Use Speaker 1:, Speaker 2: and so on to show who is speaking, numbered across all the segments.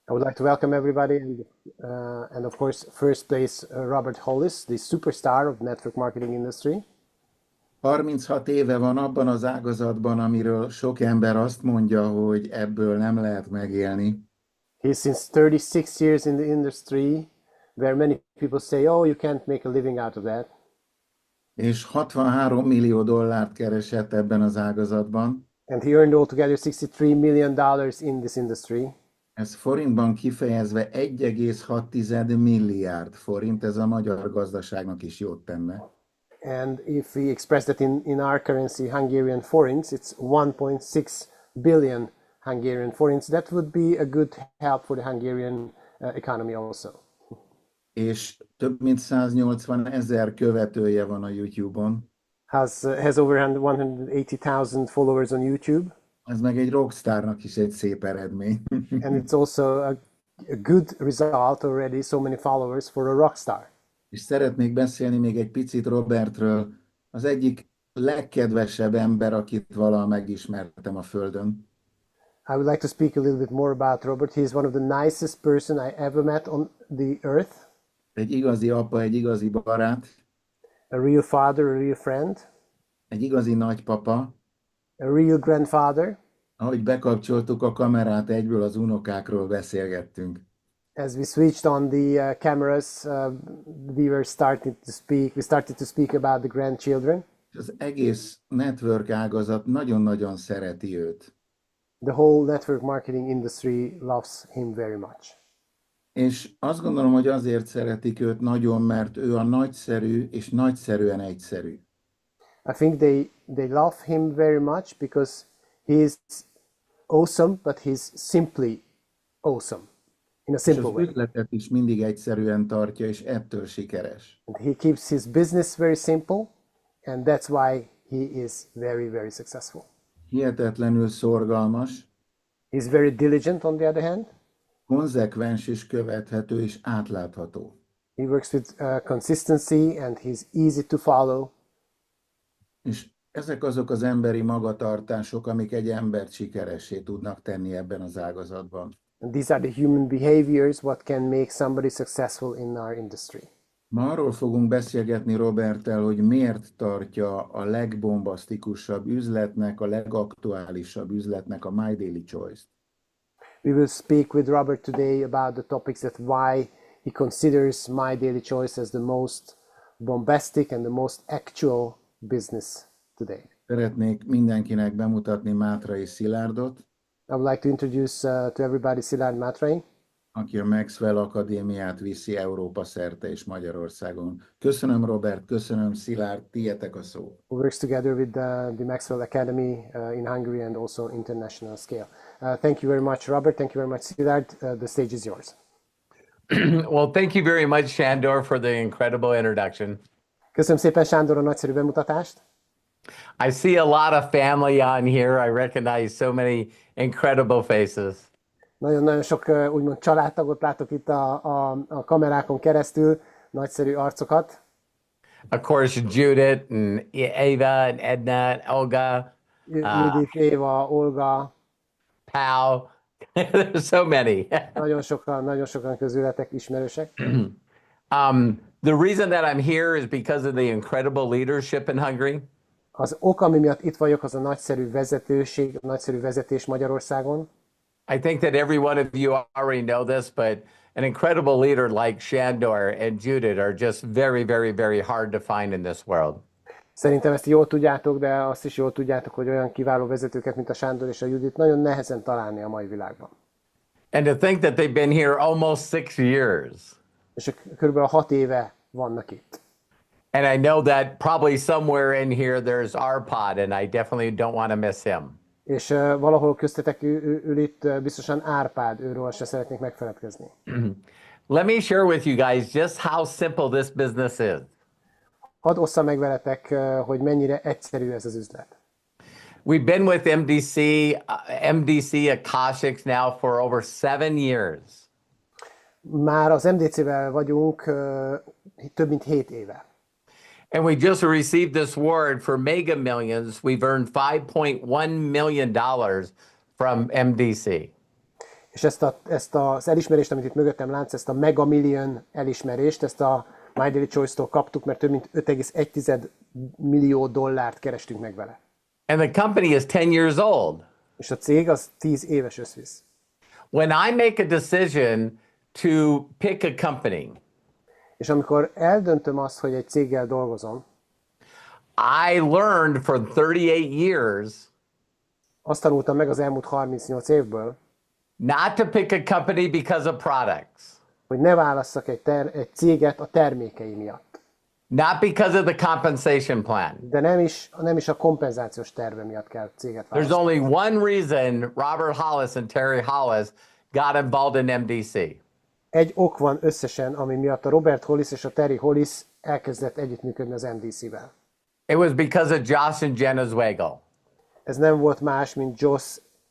Speaker 1: I would like to welcome everybody, and of course, first place Robert Hollis, the superstar of network marketing industry.
Speaker 2: 36 éve van abban az ágazatban, amiről sok ember azt mondja, hogy ebből nem lehet megélni.
Speaker 1: He's since 36 years in the industry, where many people say, "Oh, you can't make a living out of that."
Speaker 2: És 63 millió dollárt keresett ebben az ágazatban.
Speaker 1: And he earned altogether $63 million in this industry.
Speaker 2: Ez forintban kifejezve 1,6 milliárd forint, ez a magyar gazdaságnak is jót tenne.
Speaker 1: And if we express that in our currency, Hungarian forints, it's 1.6 billion Hungarian forints. That would be a good help for the Hungarian economy also.
Speaker 2: És több mint 180 000 követője van a YouTube-on.
Speaker 1: Has over 180,000 followers on YouTube.
Speaker 2: Ez meg egy rockstárnak is egy szép eredmény.
Speaker 1: And it's also a good result already, so many followers for a rock star.
Speaker 2: És szeretnék beszélni még egy picit Robertről, az egyik legkedvesebb ember, akit valaha megismertem a Földön.
Speaker 1: I would like to speak a little bit more about Robert. He is one of the nicest person I ever met on the earth.
Speaker 2: Egy igazi apa, egy igazi barát.
Speaker 1: A real father, a real friend.
Speaker 2: Egy igazi nagypapa.
Speaker 1: A real grandfather.
Speaker 2: Ahogy bekapcsoltuk a kamerát, egyből az unokákról beszélgettünk.
Speaker 1: As we switched on the cameras, we started to speak about the grandchildren.
Speaker 2: Az egész network ágazat nagyon-nagyon szereti őt.
Speaker 1: The whole network marketing industry loves him very much.
Speaker 2: És azt gondolom, hogy azért szeretik őt nagyon, mert ő a nagyszerű és nagyszerűen egyszerű.
Speaker 1: I think they love him very much because he is awesome, but he's simply awesome. In a simple way.
Speaker 2: És az üzletet is mindig egyszerűen tartja, és ettől sikeres.
Speaker 1: And he keeps his business very simple, and that's why he is very, very successful.
Speaker 2: Hihetetlenül szorgalmas.
Speaker 1: He's very diligent on the other hand.
Speaker 2: Konzekvens és követhető és átlátható.
Speaker 1: He works with consistency, and he's easy to follow.
Speaker 2: És ezek azok az emberi magatartások, amik egy embert sikeressé tudnak tenni ebben az ágazatban.
Speaker 1: And these are the human behaviors what can make somebody successful in our industry.
Speaker 2: Ma arról fogunk beszélgetni Roberttel, hogy miért tartja a legbombasztikusabb üzletnek, a legaktuálisabb üzletnek a My Daily Choice-t.
Speaker 1: We will speak with Robert today about the topics that why he considers My Daily Choice as the most bombastic and the most actual business today.
Speaker 2: Szeretnék mindenkinek bemutatni Mátrai Szilárdot,
Speaker 1: I would like to introduce to everybody Szilárd Mátrai,
Speaker 2: aki a Maxwell Akadémiát viszi Európa szerte és Magyarországon. Köszönöm Robert, köszönöm Szilárd, tietek a szó.
Speaker 1: who works together with the Maxwell Academy in Hungary and also international scale. Thank you very much, Robert. Thank you very much, Szilárd. The stage is yours.
Speaker 3: Well, thank you very much, Shandor, for the incredible introduction.
Speaker 1: Köszönöm szépen, Sándor, a nagyszerű bemutatást.
Speaker 3: I see a lot of family on here. I recognize so many incredible faces.
Speaker 1: Nagyon-nagyon sok úgymond családtagot látok itt a kamerákon keresztül, nagyszerű arcokat.
Speaker 3: Of course, Judith and Ava and Edna and Olga,
Speaker 1: Judith, Éva, Olga,
Speaker 3: Pal. There's so many.
Speaker 1: nagyon sokan közületek ismerősek.
Speaker 3: The reason that I'm here is because of the incredible leadership in Hungary.
Speaker 1: Az ok, ami miatt itt vagyok, az a nagyszerű vezetőség, a nagyszerű vezetés Magyarországon.
Speaker 3: I think that every one of you already know this, but an incredible leader like Shandor and Judith are just very, very, very hard to find in this world.
Speaker 1: Szerintem ezt jól tudjátok, de azt is jól tudjátok, hogy olyan kiváló vezetőket, mint a Sándor és a Judit nagyon nehezen találni a mai világban.
Speaker 3: And to think that they've been here almost 6 years.
Speaker 1: És körülbelül 6 éve vannak itt.
Speaker 3: And I know that probably somewhere in here there's Arpad, and I definitely don't want to miss him.
Speaker 1: És valahol köztetek ül itt biztosan Árpád, őről se szeretnék megfeledkezni.
Speaker 3: Let me share with you guys just how simple this business is.
Speaker 1: Hadd osszam meg veletek, hogy mennyire egyszerű ez az üzlet.
Speaker 3: We've been with MDC Akashics now for over 7 years.
Speaker 1: Már az MDC-vel vagyunk több mint 7 éve.
Speaker 3: And we just received this award for Mega Millions. We've earned $5.1 million from MDC.
Speaker 1: És ezt az elismerést, amit itt mögöttem látsz, ezt a Mega Million elismerést, ezt a My Daily Choice-tól kaptuk, mert több mint 5,1 millió dollárt kerestünk meg vele.
Speaker 3: And the company is 10 years old.
Speaker 1: És a cég az 10 éves összvisz.
Speaker 3: When I make a decision to pick a company,
Speaker 1: És amikor eldöntöm azt, hogy egy céggel dolgozom,
Speaker 3: I learned for 38 years
Speaker 1: azt tanultam meg az elmúlt 38 évből,
Speaker 3: not to pick a company because of products,
Speaker 1: hogy ne válasszak egy céget a termékei miatt.
Speaker 3: not because of the compensation plan.
Speaker 1: De nem is a kompenzációs terve miatt kell céget
Speaker 3: There's
Speaker 1: választani.
Speaker 3: only one reason Robert Hollis and Terry Hollis got involved in MDC.
Speaker 1: Egy ok van összesen, ami miatt a Robert Hollis és a Terry Hollis elkezdett együttműködni az MDC-vel.
Speaker 3: It was because of Josh and Jenna Zweigel.
Speaker 1: Ez nem volt más, mint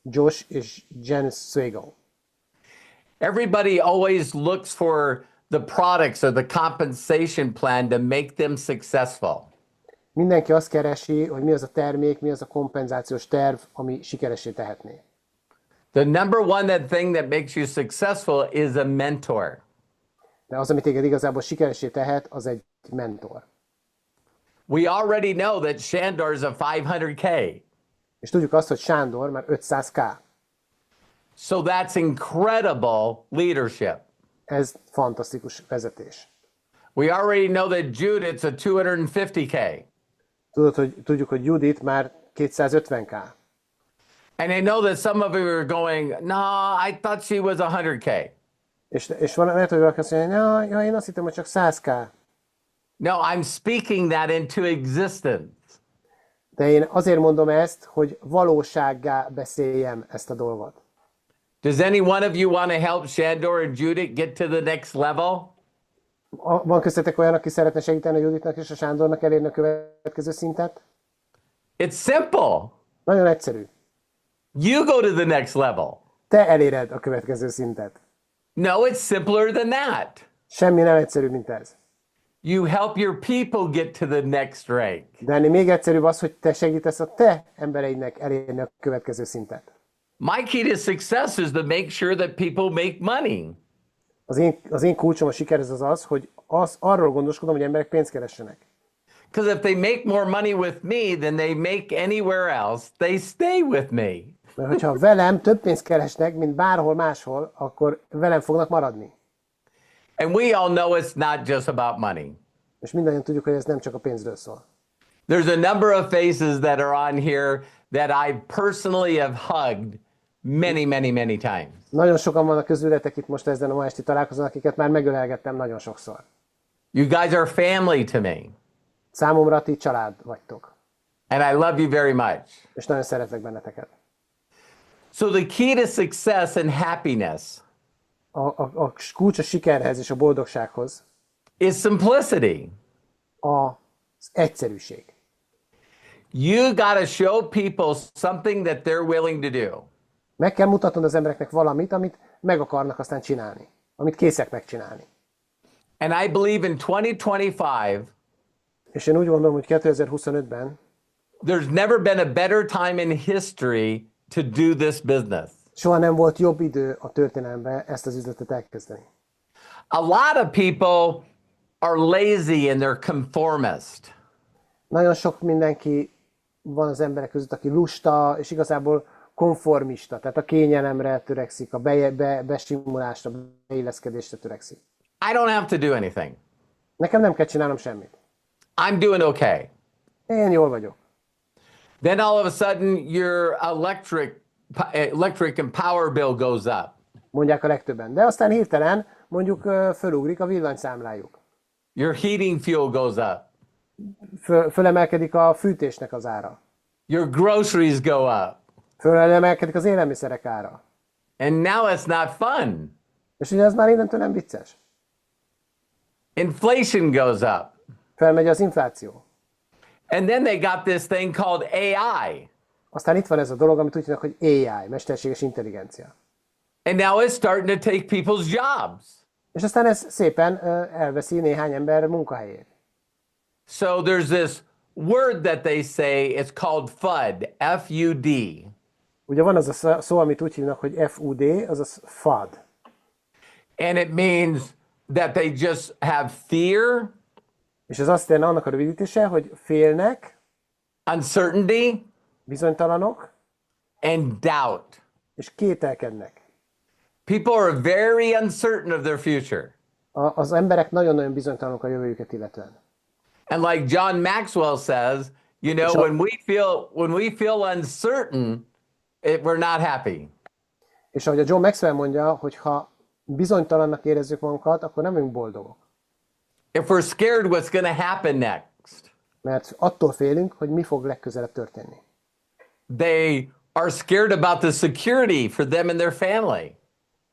Speaker 1: Josh és Jen Swagel.
Speaker 3: Everybody always looks for the products or the compensation plan to make them successful.
Speaker 1: Mindenki azt keresi, hogy mi az a termék, mi az a kompenzációs terv, ami sikeressé tehetné.
Speaker 3: The number one thing that makes you successful is a mentor.
Speaker 1: De az, ami téged igazából sikeressé tehet, az egy mentor.
Speaker 3: We already know that Shandor is a 500K.
Speaker 1: És tudjuk azt, hogy Sándor már 500K.
Speaker 3: So that's incredible leadership.
Speaker 1: Ez fantasztikus vezetés.
Speaker 3: We already know that Judith's a 250K.
Speaker 1: Tudjuk, hogy Judith már 250K.
Speaker 3: And I know that some of you are going, no, I thought she was 100K.
Speaker 1: És lehet, hogy valaki azt mondja, ja, én azt hittem, hogy csak 100K.
Speaker 3: No, I'm speaking that into existence.
Speaker 1: De én azért mondom ezt, hogy valósággá beszéljem ezt a dolgot.
Speaker 3: Does any one of you want to help Shandor and Judith get to the next level?
Speaker 1: Van köztetek olyan, aki szeretne segíteni a Juditnak és a Sándornak elérni a következő szintet?
Speaker 3: It's simple.
Speaker 1: Nagyon egyszerű.
Speaker 3: You go to the next level.
Speaker 1: Te eléred a következő szintet.
Speaker 3: No, it's simpler than that.
Speaker 1: Semmi nem egyszerű, mint ez.
Speaker 3: You help your people get to the next rank.
Speaker 1: De ennél még egyszerűbb az, hogy te segítesz a te embereidnek elérni a következő szintet.
Speaker 3: My key to success is to make sure that people make money.
Speaker 1: Az én kulcsom a sikerhez az, hogy arról gondoskodom, hogy emberek pénzt keressenek.
Speaker 3: Because if they make more money with me than they make anywhere else, they stay with me.
Speaker 1: Mert hogyha velem több pénzt keresnek, mint bárhol máshol, akkor velem fognak maradni.
Speaker 3: And we all know it's not just about money.
Speaker 1: És mindannyian tudjuk, hogy ez nem csak a pénzről szól.
Speaker 3: There's a number of faces that are on here that I personally have hugged many, many, many times.
Speaker 1: Nagyon sokan vannak közületek itt most ezen a ma esti találkozón, akiket már megölelgettem nagyon sokszor.
Speaker 3: You guys are family to me.
Speaker 1: Számomra ti család vagytok.
Speaker 3: And I love you very much.
Speaker 1: És nagyon szeretlek benneteket.
Speaker 3: So the key to success and happiness
Speaker 1: A kulcs a sikerhez és a boldogsághoz
Speaker 3: is simplicity.
Speaker 1: az egyszerűség.
Speaker 3: You got to show people something that they're willing to do.
Speaker 1: Meg kell mutatnod az embereknek valamit, amit meg akarnak aztán csinálni. Amit készek megcsinálni.
Speaker 3: And I believe in 2025,
Speaker 1: És én úgy gondolom, hogy 2025-ben
Speaker 3: there's never been a better time in history to do this business.
Speaker 1: soha nem volt jobb idő a történelemben ezt az üzletet elkezdeni.
Speaker 3: A lot of people are lazy and they're conformist.
Speaker 1: Nagyon sok mindenki van az emberek között, aki lusta, és igazából konformista, tehát a kényelemre törekszik, a besimulásra, beilleszkedésre törekszik.
Speaker 3: I don't have to do anything.
Speaker 1: Nekem nem kell csinálnom semmit.
Speaker 3: I'm doing okay.
Speaker 1: Én jól vagyok.
Speaker 3: Then all of a sudden your electric and power bill goes up.
Speaker 1: Mondják a legtöbben. De aztán hirtelen mondjuk fölugrik a villanyszámlájuk.
Speaker 3: Your heating fuel goes up.
Speaker 1: Fölemelkedik a fűtésnek az ára.
Speaker 3: Your groceries go up.
Speaker 1: Fölemelkedik az élelmiszerek ára.
Speaker 3: And now it's not fun.
Speaker 1: És ugye ez már innentől nem vicces.
Speaker 3: Inflation goes up.
Speaker 1: Felmegy az infláció.
Speaker 3: And then they got this thing called AI.
Speaker 1: Aztán itt van ez a dolog, amit úgy hívnak, hogy AI, mesterséges intelligencia.
Speaker 3: And now it's starting to take people's jobs.
Speaker 1: És aztán ez szépen elveszi néhány ember munkahelyét.
Speaker 3: So there's this word that they say, it's called FUD, F-U-D.
Speaker 1: Ugye van az a szó, amit úgy hívnak, hogy FUD, azaz FUD.
Speaker 3: And it means that they just have fear,
Speaker 1: És ez azt jelenti, annak a rövidítése, hogy félnek,
Speaker 3: uncertainty,
Speaker 1: bizonytalanok,
Speaker 3: and doubt.
Speaker 1: és kételkednek.
Speaker 3: People are very uncertain of their future.
Speaker 1: Az emberek nagyon-nagyon bizonytalanok a jövőjüket illetően.
Speaker 3: And like John Maxwell says, you know, when we feel uncertain, we're not happy.
Speaker 1: És ahogy a John Maxwell mondja, hogy ha bizonytalannak érezzük magunkat, akkor nem vagyunk boldogok.
Speaker 3: If we're scared what's going to happen next.
Speaker 1: Mert attól félünk, hogy mi fog legközelebb történni.
Speaker 3: They are scared about the security for them and their family.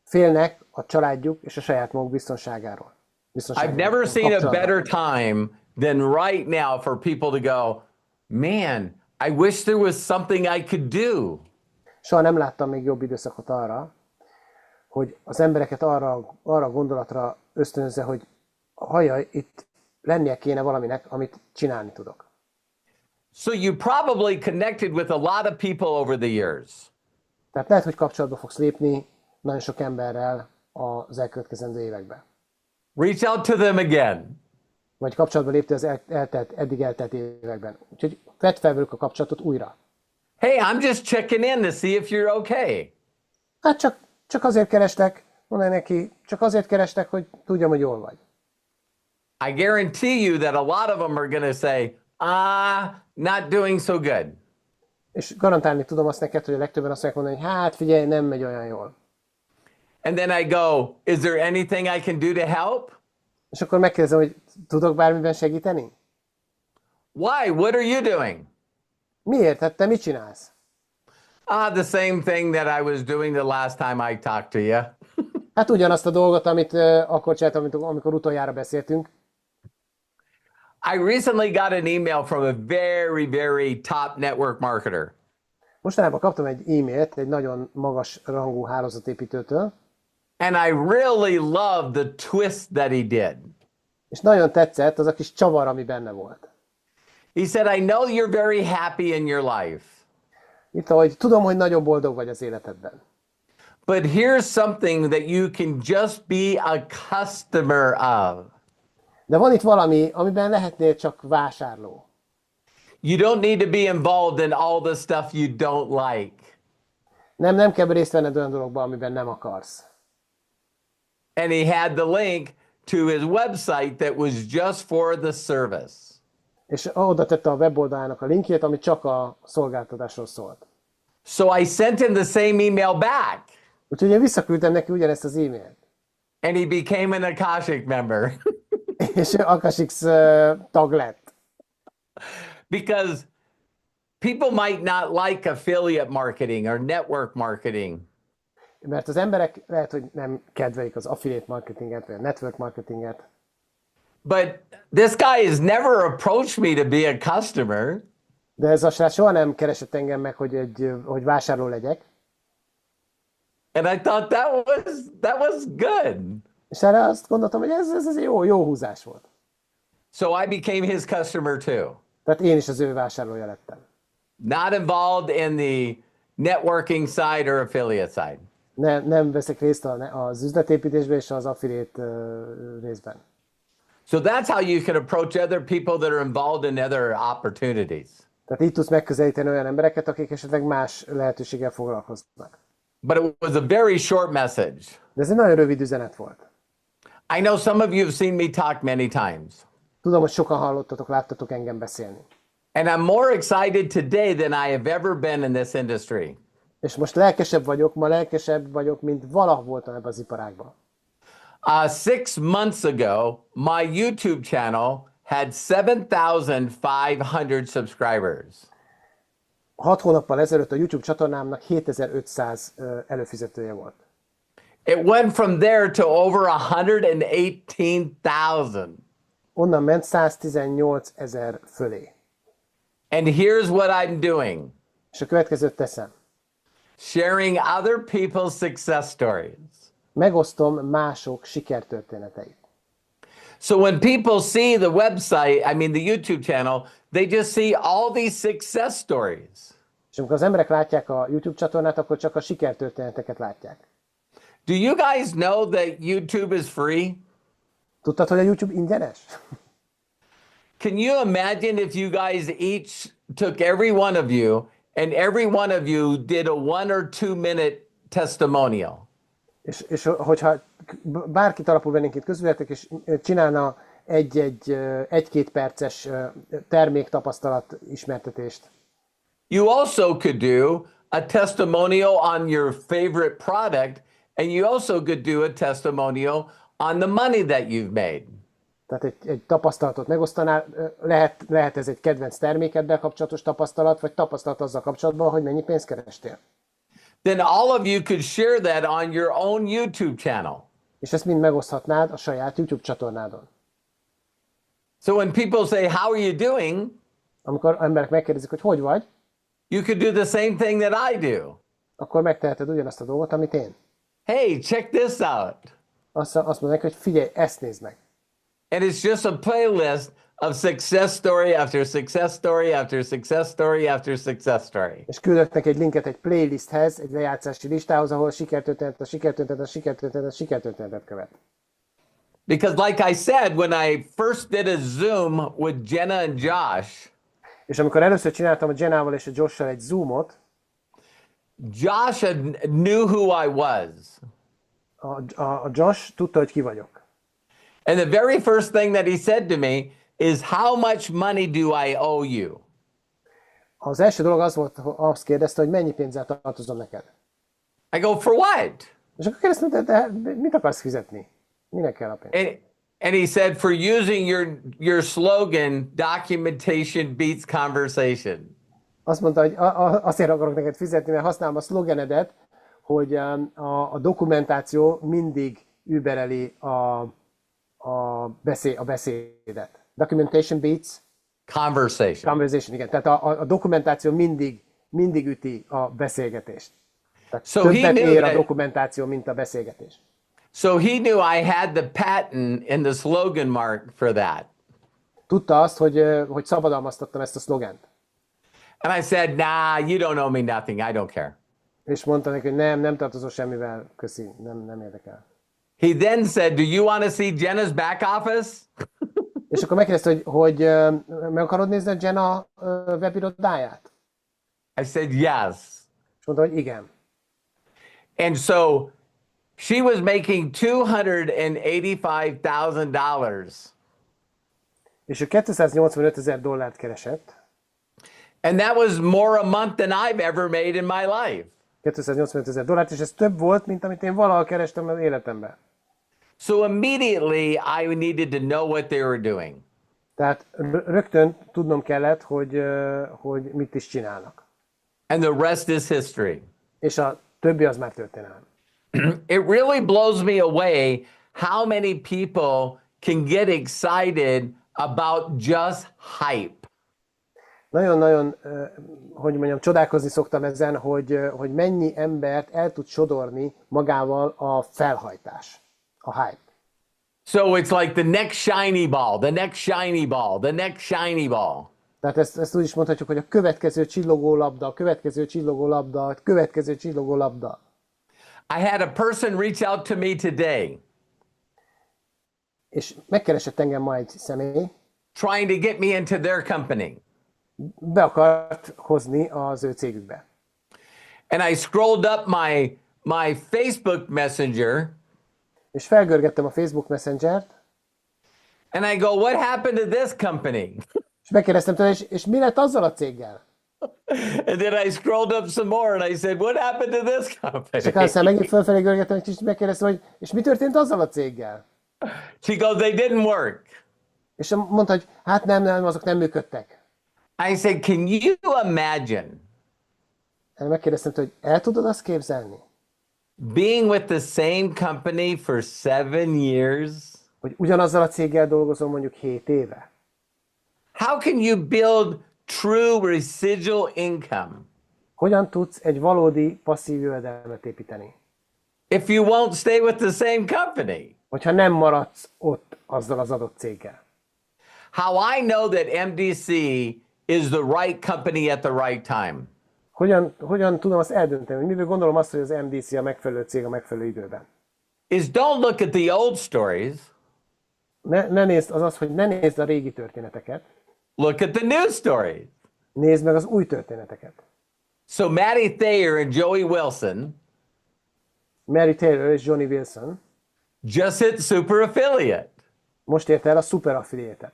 Speaker 1: Félnek a családjuk és a saját maguk biztonságáról.
Speaker 3: I've never seen a better time than right now for people to go, man, I wish there was something I could do.
Speaker 1: Soha nem láttam még jobb időszakot arra, hogy az embereket arra a gondolatra ösztönözze, hogy hajjaj, itt lennie kéne valaminek, amit csinálni tudok.
Speaker 3: So you probably connected with a lot of people over the years.
Speaker 1: Tehát lehet, hogy kapcsolatba fogsz lépni nagyon sok emberrel az elkövetkezendő években.
Speaker 3: Reach out to them again.
Speaker 1: Vagy kapcsolatba léptél az eddig eltelt években. Úgyhogy vedd fel velük a kapcsolatot újra.
Speaker 3: Hey, I'm just checking in to see if you're okay.
Speaker 1: Hát csak azért kerestek, mondja neki, csak azért kerestek, hogy tudjam, hogy jól vagy.
Speaker 3: I guarantee you that a lot of them are going to say, not doing so good.
Speaker 1: És garantálni tudom azt neked, hogy a legtöbben azt fogják mondani, hogy hát figyelj, nem megy olyan jól.
Speaker 3: And then I go, is there anything I can do to help?
Speaker 1: És akkor megkérdezem, hogy tudok bármiben segíteni?
Speaker 3: Why? What are you doing?
Speaker 1: Miért? Hát te mit csinálsz?
Speaker 3: The same thing that I was doing the last time I talked to you.
Speaker 1: Hát ugyanazt a dolgot, amit akkor csináltam, amikor utoljára beszéltünk.
Speaker 3: I recently got an email from a very, very top network marketer.
Speaker 1: Mostanában kaptam egy e-mailt egy nagyon magas rangú hálózatépítőtől.
Speaker 3: And I really loved the twist that he did.
Speaker 1: És nagyon tetszett az a kis csavar, ami benne volt.
Speaker 3: He said, I know you're very happy in your life.
Speaker 1: Itt, hogy tudom, hogy nagyon boldog vagy az életedben.
Speaker 3: But here's something that you can just be a customer of.
Speaker 1: De van itt valami, amiben lehetnél csak vásárló.
Speaker 3: You don't need to be involved in all the stuff you don't like.
Speaker 1: Nem kell részt venned olyan dologban, amiben nem akarsz.
Speaker 3: And he had the link to his website that was just for the service.
Speaker 1: És oda tette a weboldalának a linkjét, ami csak a szolgáltatásról szólt.
Speaker 3: So I sent him the same email back.
Speaker 1: Úgyhogy én visszaküldtem neki ugyanezt az e-mailt.
Speaker 3: And he became an Akashic member.
Speaker 1: És Akashix tag lett.
Speaker 3: Because people might not like affiliate marketing or network marketing.
Speaker 1: Mert az emberek lehet, hogy nem kedvelik az affiliate marketinget, vagy a network marketinget.
Speaker 3: But this guy has never approached me to be a customer.
Speaker 1: De ez a srác soha nem keresett engem meg, hogy vásárló legyek.
Speaker 3: And I thought that was good.
Speaker 1: És erre azt gondoltam, hogy ez jó húzás volt.
Speaker 3: So I became his customer too.
Speaker 1: Tehát én is az ő vásárlója lettem.
Speaker 3: Not involved in the networking side or affiliate side.
Speaker 1: Nem veszek részt az üzletépítésben és az affiliate részben.
Speaker 3: So that's how you can approach other people that are involved in other opportunities.
Speaker 1: Tehát így tudsz megközelíteni olyan embereket, akik esetleg más lehetőséggel foglalkoznak.
Speaker 3: But it was a very short message.
Speaker 1: De ez egy nagyon rövid üzenet volt.
Speaker 3: I know some of you have seen me talk many times.
Speaker 1: Tudom, hogy sokan hallottatok, láttatok engem beszélni.
Speaker 3: And I'm more excited today than I have ever been in this industry.
Speaker 1: És most ma lelkesebb vagyok, mint valaha voltam ebben az iparágban.
Speaker 3: 6 months ago, my YouTube channel had 7,500 subscribers.
Speaker 1: 6 hónappal ezelőtt a YouTube csatornámnak 7500 előfizetője volt.
Speaker 3: It went from there to over 118,000.
Speaker 1: Onnan ment 118 000 fölé.
Speaker 3: And here's what I'm doing.
Speaker 1: És a következőt teszem.
Speaker 3: Sharing other people's success stories.
Speaker 1: Megosztom mások sikertörténeteit.
Speaker 3: So when people see the website, I mean the YouTube channel, they just see all these success stories.
Speaker 1: És amikor az emberek látják a YouTube csatornát, akkor csak a sikertörténeteket látják.
Speaker 3: Do you guys know that YouTube is free?
Speaker 1: Tudtad, hogy a YouTube ingyenes?
Speaker 3: Can you imagine if you guys each took every one of you and every one of you did a 1 or 2 minute testimonial?
Speaker 1: És hogyha bárkit alapul vennénk itt közületek, és csinálna egy-két perces terméktapasztalat ismertetést.
Speaker 3: You also could do a testimonial on your favorite product, and you also could do a testimonial on the money that you've made.
Speaker 1: Tehát egy tapasztalatot megosztanál, lehet ez egy kedvenc termékeddel kapcsolatos tapasztalat, vagy tapasztalat azzal kapcsolatban, hogy mennyi pénzt kerestél.
Speaker 3: Then all of you could share that on your own YouTube channel.
Speaker 1: És ezt mind megoszthatnád a saját YouTube csatornádon.
Speaker 3: So when people say, how are you doing?
Speaker 1: Amikor emberek megkérdezik, hogy hogy vagy,
Speaker 3: You could do the same thing that I do.
Speaker 1: akkor megteheted ugyanazt a dolgot, amit én.
Speaker 3: Hey, check this out.
Speaker 1: Azt mondják, hogy figyelj, ezt nézd meg.
Speaker 3: And it's just a playlist of success story after success story after success story after success story.
Speaker 1: És küldök neki egy linket egy playlisthez, egy lejátszási listához, ahol sikertörténetet követ.
Speaker 3: Because like I said, when I first did a Zoom with Jenna and Josh,
Speaker 1: És amikor először csináltam a Jennával és a Josh-sal egy Zoomot,
Speaker 3: Josh knew who I was.
Speaker 1: a Josh tudta, hogy ki vagyok.
Speaker 3: And the very first thing that he said to me is, how much money do I owe you?
Speaker 1: Az első dolog az volt, azt kérdezte, hogy mennyi pénzzel tartozom neked.
Speaker 3: I go, for what?
Speaker 1: És akkor kérdeztem, de mit akarsz fizetni? Minek kell a pénz?
Speaker 3: And he said, for using your slogan, documentation beats conversation.
Speaker 1: Azt mondta, hogy azért akarok neked fizetni, mert használom a szlogenedet, hogy a dokumentáció mindig übereli a beszédet. Documentation beats
Speaker 3: Conversation.
Speaker 1: Igen. Tehát a dokumentáció mindig üti a beszélgetést. Tehát
Speaker 3: So
Speaker 1: többet ér a dokumentáció, mint a beszélgetés.
Speaker 3: So he knew I had the patent and the slogan mark for that.
Speaker 1: Tudta azt, hogy szabadalmaztattam ezt a szlogent.
Speaker 3: And I said, nah, you don't owe me nothing. I don't care.
Speaker 1: És mondta neki, hogy nem tartozol semmivel, köszi, nem érdekel.
Speaker 3: He then said, do you want to see Jenna's back office?
Speaker 1: És akkor megkérdezte, hogy meg akarod nézni a Jenna webirodáját?
Speaker 3: I said, yes.
Speaker 1: És mondta, hogy igen.
Speaker 3: And so she was making $285,000.
Speaker 1: És ő $285,000 keresett.
Speaker 3: And that was more a month than I've ever made in my life.
Speaker 1: $285,000, és ez több volt, mint amit én valaha kerestem az életemben.
Speaker 3: So immediately I needed to know what they were doing.
Speaker 1: Tehát rögtön tudnom kellett, hogy mit is csinálnak.
Speaker 3: And the rest is history.
Speaker 1: És a többi az már történelem.
Speaker 3: It really blows me away how many people can get excited about just hype.
Speaker 1: Nagyon-nagyon, hogy mondjam, csodálkozni szoktam ezen, hogy mennyi embert el tud sodorni magával a felhajtás, a hype.
Speaker 3: So it's like the next shiny ball, the next shiny ball, the next shiny ball.
Speaker 1: Tehát ezt úgy is mondhatjuk, hogy a következő csillogó labda, a következő csillogó labda, a következő csillogó labda.
Speaker 3: I had a person reach out to me today.
Speaker 1: És megkeresett engem ma egy személy.
Speaker 3: Trying to get me into their company.
Speaker 1: Be akart hozni az ő cégükbe.
Speaker 3: And I scrolled up my Facebook Messenger.
Speaker 1: És felgörgettem a Facebook Messengert.
Speaker 3: And I go, what happened to this company?
Speaker 1: És megkérdeztem tőle, és mi lett azzal a céggel?
Speaker 3: And then I scrolled up some more and I said, what happened to this company?
Speaker 1: És aztán megint fölfelé görgettem, és megkérdeztem, hogy és mi történt azzal a céggel?
Speaker 3: She goes, they didn't work.
Speaker 1: És mondta, hogy hát nem, azok nem működtek.
Speaker 3: I said, can you imagine
Speaker 1: Megkérdeztem, hogy el tudod azt képzelni,
Speaker 3: being with the same company for 7 years?
Speaker 1: hogy ugyanazzal a céggel dolgozom mondjuk 7 éve?
Speaker 3: How can you build true residual income
Speaker 1: Hogyan tudsz egy valódi passzív jövedelmet építeni?
Speaker 3: if you won't stay with the same company?
Speaker 1: Hogyha nem maradsz ott azzal az adott céggel.
Speaker 3: How I know that MDC is the right company at the right time.
Speaker 1: Hogyan tudom azt eldönteni, hogy miből gondolom azt, hogy az MDC a megfelelő cég a megfelelő időben?
Speaker 3: Is don't look at the old stories.
Speaker 1: Ne nézd, hogy ne nézd a régi történeteket,
Speaker 3: Look at the new stories.
Speaker 1: nézd meg az új történeteket.
Speaker 3: So Matty Thayer and Joey Wilson
Speaker 1: Mary Taylor és Johnny Wilson
Speaker 3: just hit super affiliate.
Speaker 1: most érte el a Super Affiliate-et.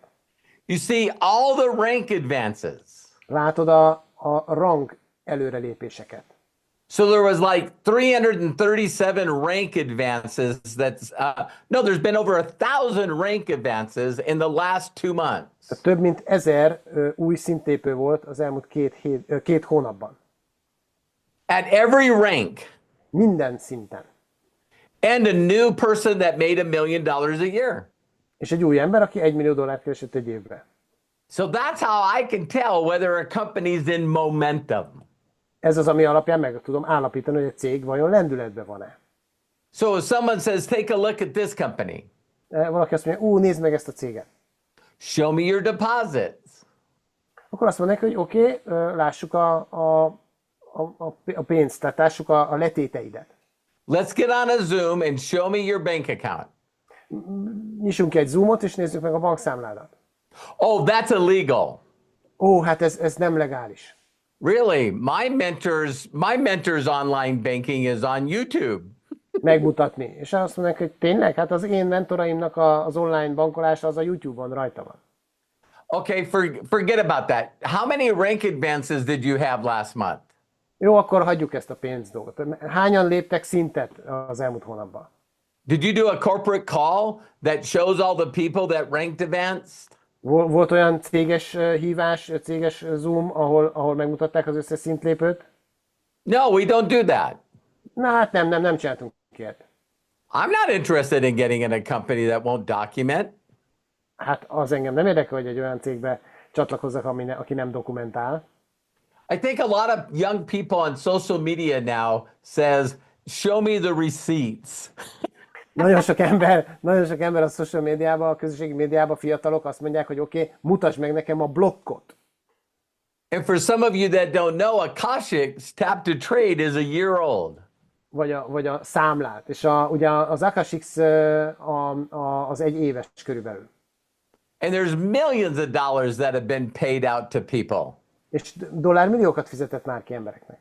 Speaker 3: You see all the rank advances.
Speaker 1: Látod a rang előrelépéseket.
Speaker 3: So there was like 337 rank advances. No, there's been over 1,000 rank advances in the last 2 months.
Speaker 1: Tehát több mint 1000 új szintlépő volt az elmúlt két hónapban.
Speaker 3: At every rank.
Speaker 1: Minden szinten.
Speaker 3: And a new person that made $1 million a year.
Speaker 1: És egy új ember, aki $1 millió keresett egy évre.
Speaker 3: So that's how I can tell whether a company's in momentum.
Speaker 1: Ez az, ami alapján meg tudom állapítani, hogy egy cég vajon lendületben van-e.
Speaker 3: So if someone says, take a look at this company.
Speaker 1: Valaki azt mondja, nézd meg ezt a céget.
Speaker 3: Show me your deposits.
Speaker 1: Akkor azt mondják, hogy oké, lássuk a pénzt, tehát lássuk a letéteidet.
Speaker 3: Let's get on a Zoom and show me your bank account.
Speaker 1: Nyissunk ki egy Zoomot, és nézzük meg a bankszámládat.
Speaker 3: Oh, that's illegal.
Speaker 1: Hát ez nem legális.
Speaker 3: Really? My mentor's online banking is on YouTube.
Speaker 1: Megmutatni. És azt mondják, hogy tényleg, hát az én mentoraimnak az online bankolása az a YouTube-on rajta van.
Speaker 3: Okay, forget about that. How many rank advances did you have last month?
Speaker 1: Jó, akkor hagyjuk ezt a pénz dolgot. Hányan léptek szintet az elmúlt hónapban?
Speaker 3: Did you do a corporate call that shows all the people that ranked advanced?
Speaker 1: Volt olyan céges hívás, céges Zoom, ahol megmutatták az összes szintlépőt?
Speaker 3: No, we don't do that.
Speaker 1: Na hát nem csináltunk ilyet.
Speaker 3: I'm not interested in getting in a company that won't document.
Speaker 1: Hát az engem nem érdekel, hogy egy olyan cégbe csatlakozzak, aki nem dokumentál.
Speaker 3: I think a lot of young people on social media now says, show me the receipts.
Speaker 1: Nagyon sok ember a social médiában, a közösségi médiában, fiatalok azt mondják, hogy oké, mutasd meg nekem a blokkot.
Speaker 3: And for some of you that don't know, Akashic's Tap to Trade is a year old.
Speaker 1: Vagy a számlát. És ugye az Akashic's az egy éves körülbelül.
Speaker 3: And there's millions of dollars that have been paid out to people.
Speaker 1: És dollármilliókat fizetett már ki embereknek.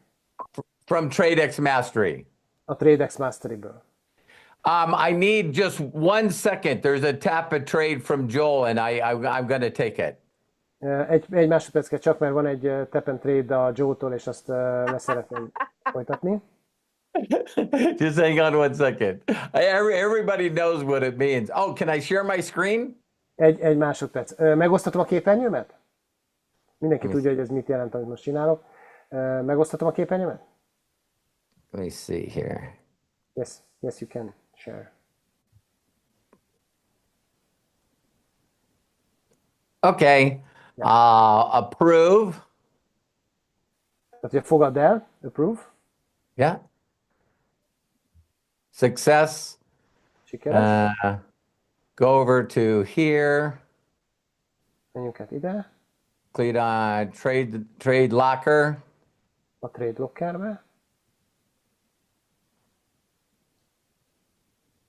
Speaker 3: From TradeX Mastery.
Speaker 1: A TradeX Mastery-ből.
Speaker 3: I need just 1 second. There's a tap a trade from Joel, and I'm going to take it.
Speaker 1: Egy másodperc csak, mert van egy tap and trade a Joe-tól, és azt le szeretném folytatni.
Speaker 3: Just hang on 1 second. Everybody knows what it means. Oh, can I share my screen?
Speaker 1: Egy másodperc. Megosztatom a képernyőmet? Mindenki tudja, hogy ez mit jelent, amit most csinálok. Megosztatom a képernyőmet?
Speaker 3: Let me see here.
Speaker 1: Yes, you can share.
Speaker 3: Okay. Approve.
Speaker 1: Tehát, hogy fogadd el, approve.
Speaker 3: Yeah. Success.
Speaker 1: Sikeres.
Speaker 3: Go over to here.
Speaker 1: Menjünk át ide.
Speaker 3: Click on trade locker.
Speaker 1: A trade lockerbe.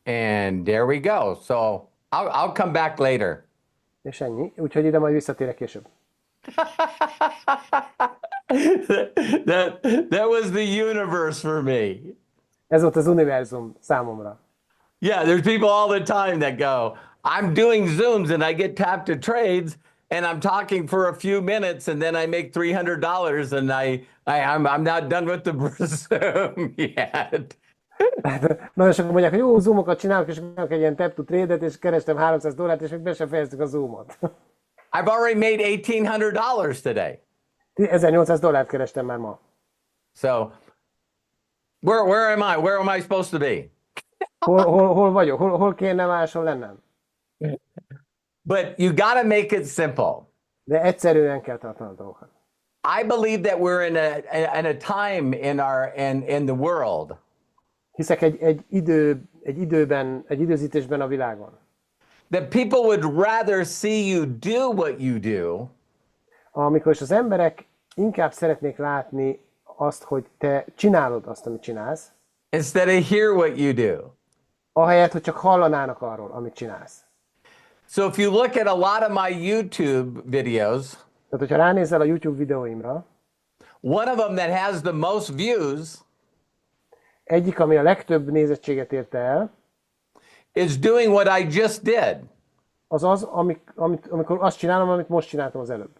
Speaker 3: And there we go. So I'll come back later.
Speaker 1: És ennyi. Úgyhogy ide majd visszatérek később.
Speaker 3: that was the universe for me.
Speaker 1: Ez volt az univerzum számomra.
Speaker 3: Yeah, there's people all the time that go, I'm doing Zooms and I get tapped to trades and I'm talking for a few minutes and then I make $300 and I'm not done with the Zoom yet.
Speaker 1: Nagyon sokan mondják, hogy jó, zoomokat csinálok, és csinálok egy ilyen tap to trade-et, és kerestem $300, és még be sem fejeztük a zoomot.
Speaker 3: I've already made $1,800 today.
Speaker 1: $1,800 kerestem már ma.
Speaker 3: So, where am I? Where am I supposed to be?
Speaker 1: Hol vagyok? Hol kéne máshol lennem?
Speaker 3: But you got to make it simple.
Speaker 1: De egyszerűen kell tartani a dolgokat.
Speaker 3: I believe that we're in a time in the world.
Speaker 1: Hiszek egy időzítésben a világon.
Speaker 3: That people would rather see you do what you do.
Speaker 1: Amikor is az emberek inkább szeretnék látni azt, hogy te csinálod azt, amit csinálsz,
Speaker 3: instead of hear what you do.
Speaker 1: ahelyett, hogy csak hallanának arról, amit csinálsz.
Speaker 3: So if you look at a lot of my YouTube videos,
Speaker 1: Tehát, hogyha ránézel a YouTube videóimra,
Speaker 3: one of them that has the most views
Speaker 1: egyik, ami a legtöbb nézettséget érte el,
Speaker 3: is doing what I just did.
Speaker 1: az, amikor azt csinálom, amit most csináltam az előbb.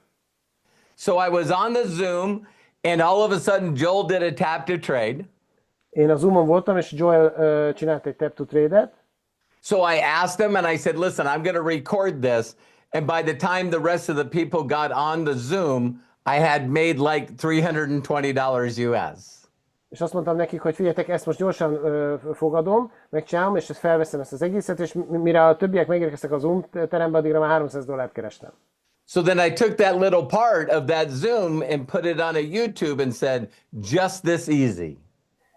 Speaker 3: So I was on the Zoom, and all of a sudden Joel did a tap to trade.
Speaker 1: Én a Zoomon voltam, és Joel csinált egy tap to trade-et,
Speaker 3: So I asked him, and I said, listen, I'm going to record this. And by the time the rest of the people got on the Zoom, I had made like $320 US.
Speaker 1: és azt mondtam nekik, hogy figyeljetek, ezt most gyorsan fogadom, megcsinálom, és ezt felveszem ezt az egészet, és mire a többiek megérkeztek a Zoom terembe, addigra már $300 kerestem.
Speaker 3: So then I took that little part of that Zoom and put it on a YouTube and said, just this easy.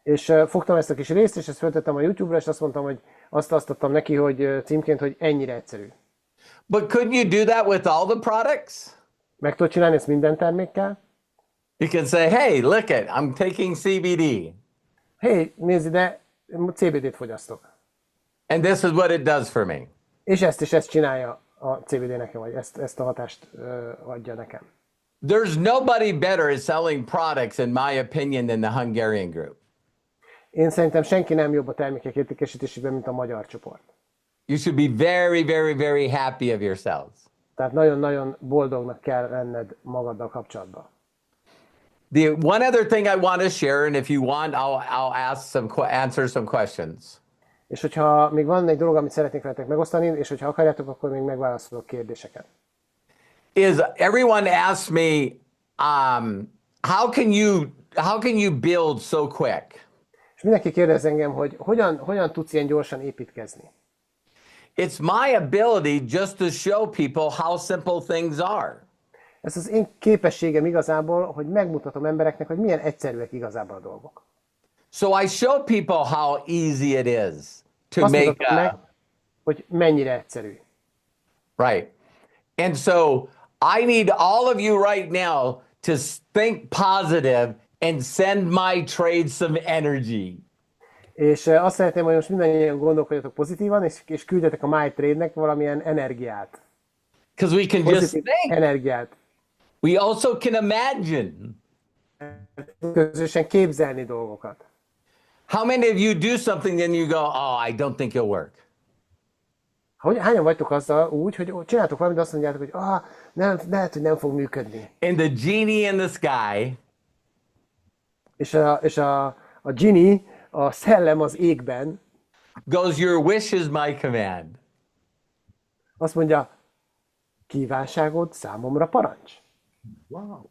Speaker 1: És fogtam ezt a kis részt, és ezt föltettem a YouTube-ra, és azt mondtam, hogy azt adtam neki, hogy címként, hogy ennyire egyszerű.
Speaker 3: But couldn't you do that with all the products?
Speaker 1: Meg tudod csinálni ezt minden termékkel?
Speaker 3: You can say, hey, look it, I'm taking CBD.
Speaker 1: Hé, nézd ide, CBD-t fogyasztok.
Speaker 3: And this is what it does for me.
Speaker 1: És ezt csinálja a CBD nekem, vagy ezt a hatást adja nekem.
Speaker 3: There's nobody better at selling products, in my opinion, than the Hungarian group.
Speaker 1: Én szerintem senki nem jobb a termékek értékesítésében, mint a magyar csoport.
Speaker 3: You should be very, very, very happy of yourselves.
Speaker 1: Tehát nagyon-nagyon boldognak kell lenned magaddal kapcsolatban.
Speaker 3: The one other thing I want to share, and if you want, I'll answer some questions.
Speaker 1: És hogyha még van egy dolog, amit szeretnék veletek megosztani, és hogyha akarjátok, akkor még megválaszolok kérdéseket.
Speaker 3: Is everyone asks me, how can you build so quick?
Speaker 1: És mindenki kérdez engem, hogy hogyan tudsz ilyen gyorsan építkezni?
Speaker 3: It's my ability just to show people how simple things are.
Speaker 1: Ez az én képességem igazából, hogy megmutatom embereknek, hogy milyen egyszerűek igazából a dolgok.
Speaker 3: So I show people how easy it is to
Speaker 1: Azt
Speaker 3: make
Speaker 1: mutatom meg, hogy mennyire egyszerű.
Speaker 3: right. And so I need all of you right now to think positive and send my trade some energy.
Speaker 1: És azt szeretném, hogy most mindannyian gondolkodjatok pozitívan, és küldjetek a MyTrade-nek valamilyen energiát.
Speaker 3: Because we can just
Speaker 1: Pozitív
Speaker 3: think.
Speaker 1: energiát.
Speaker 3: We also can imagine.
Speaker 1: Közösen képzelni dolgokat.
Speaker 3: How many of you do something and you go, oh, I don't think it'll work?
Speaker 1: Hányan vagytok azzal úgy, hogy csináltok valamit, de azt mondjátok, hogy lehet, hogy nem fog működni.
Speaker 3: And the genie in the sky
Speaker 1: És a genie, a szellem az égben
Speaker 3: goes, your wish is my command.
Speaker 1: azt mondja, kívánságod számomra parancs.
Speaker 2: Wow.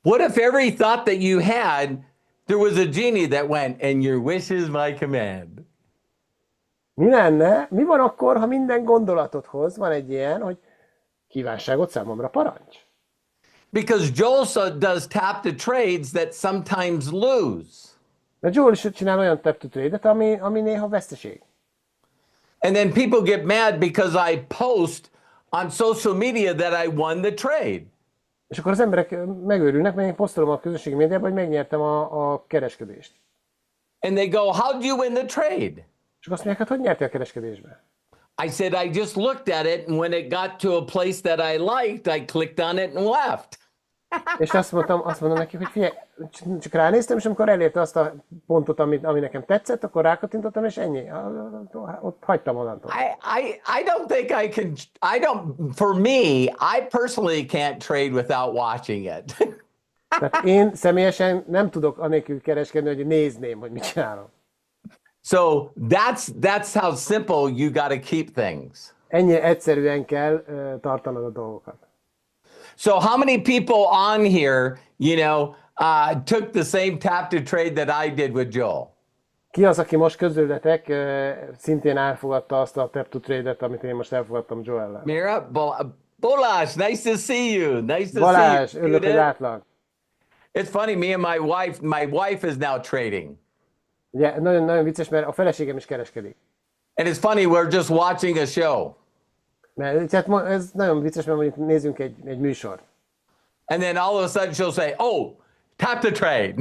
Speaker 3: What if every thought that you had, there was a genie that went, and your wish is my command?
Speaker 1: Mi lenne? Mi van akkor, ha minden gondolatodhoz van egy ilyen, hogy kívánságod számomra parancs?
Speaker 3: Because Joel does tap the trades that sometimes lose.
Speaker 1: De Joel is csinál olyan tap to trade-et, ami néha veszteség.
Speaker 3: And then people get mad because I post on social media that I won the trade.
Speaker 1: És akkor az emberek megőrülnek, mert én posztolom a közösségi médiában, hogy megnyertem a kereskedést.
Speaker 3: And they go, how did you win the trade?
Speaker 1: És azt mondják, hát hogy nyertél a kereskedésbe?
Speaker 3: I said, I just looked at it, and when it got to a place that I liked, I clicked on it and left.
Speaker 1: És azt mondom neki, hogy figyelj, csak ránéztem, és amikor elérte azt a pontot, ami nekem tetszett, akkor rákattintottam, és ennyi. Ott hagytam onnantól.
Speaker 3: I don't think I can, for me, I personally can't trade without watching it.
Speaker 1: Tehát én személyesen nem tudok anélkül kereskedni, hogy nézném, hogy mit csinálom.
Speaker 3: So that's how simple you got to keep things.
Speaker 1: Ennyire egyszerűen kell tartanod a dolgokat.
Speaker 3: So how many people on here, took the same tap to trade that I did with Joel?
Speaker 1: Ki az, aki most közületek szintén elfogadta azt a tap to trade-et, amit én most elfogadtam Joel-lel?
Speaker 3: Mira, Balázs, nice to see you. Nice to
Speaker 1: Balázs,
Speaker 3: see you.
Speaker 1: örülök, hogy látlak.
Speaker 3: It's funny, me and my wife is now trading.
Speaker 1: Ugye, nagyon vicces, mert a feleségem is kereskedik.
Speaker 3: And it's funny, we're just watching a show.
Speaker 1: Mert ez nagyon vicces, mert mondjuk nézzünk egy műsort.
Speaker 3: And then all of a sudden she'll say, oh, tap to trade.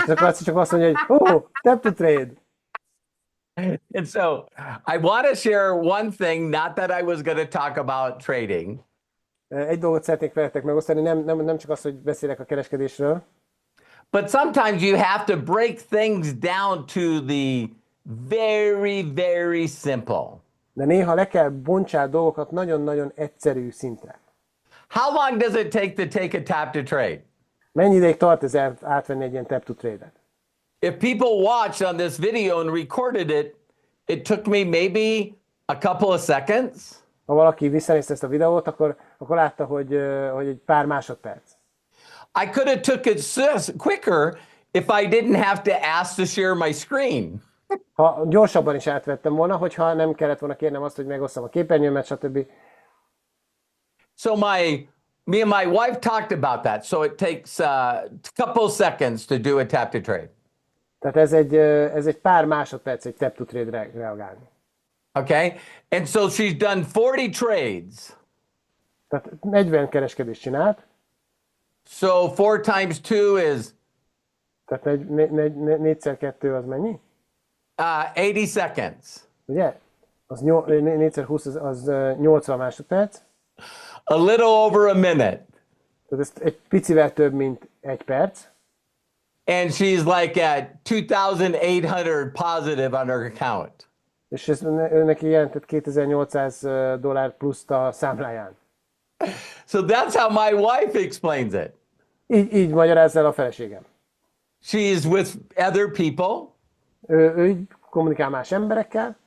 Speaker 1: És akkor csak azt mondja, hogy tap to trade.
Speaker 3: And so I want to share one thing, not that I was going to talk about trading,
Speaker 1: Egy dolgot szeretnék veletek megosztani, nem csak az, hogy beszélek a kereskedésről,
Speaker 3: but sometimes you have to break things down to the very, very simple.
Speaker 1: de néha le kell bontsál dolgokat nagyon-nagyon egyszerű szintre.
Speaker 3: How long does it take a tap to trade?
Speaker 1: Mennyi ideig tart ez átvenni egy ilyen tap to trade-et?
Speaker 3: If people watched on this video and recorded it, it took me maybe a couple of seconds.
Speaker 1: Ha valaki visszanézte ezt a videót, akkor látta, hogy egy pár másodperc.
Speaker 3: I could have took it quicker if I didn't have to ask to share my screen.
Speaker 1: Ha gyorsabban is átvettem volna, hogyha nem kellett volna kérnem azt, hogy megosszam a képernyőmet, stb.
Speaker 3: So me and my wife talked about that. So it takes a couple seconds to do a tap to trade.
Speaker 1: Tehát ez egy pár másodperc egy tap to trade-re reagálni.
Speaker 3: Okay? And so she's done 40 trades.
Speaker 1: Tehát 40 kereskedést csinált.
Speaker 3: So 4 times 2 is
Speaker 1: Tehát 4x2 az mennyi?
Speaker 3: 80 seconds.
Speaker 1: Ugye? Az 4x20 az 80 másodperc.
Speaker 3: A little over a minute.
Speaker 1: Tehát ez egy picivel több, mint egy perc.
Speaker 3: And she's like at 2,800 positive on her account.
Speaker 1: És ez neki jelentett $2,800 pluszt a számláján.
Speaker 3: So that's how my wife explains it.
Speaker 1: Így magyarázza el a feleségem.
Speaker 3: She's with other people.
Speaker 1: Ő így kommunikál más emberekkel.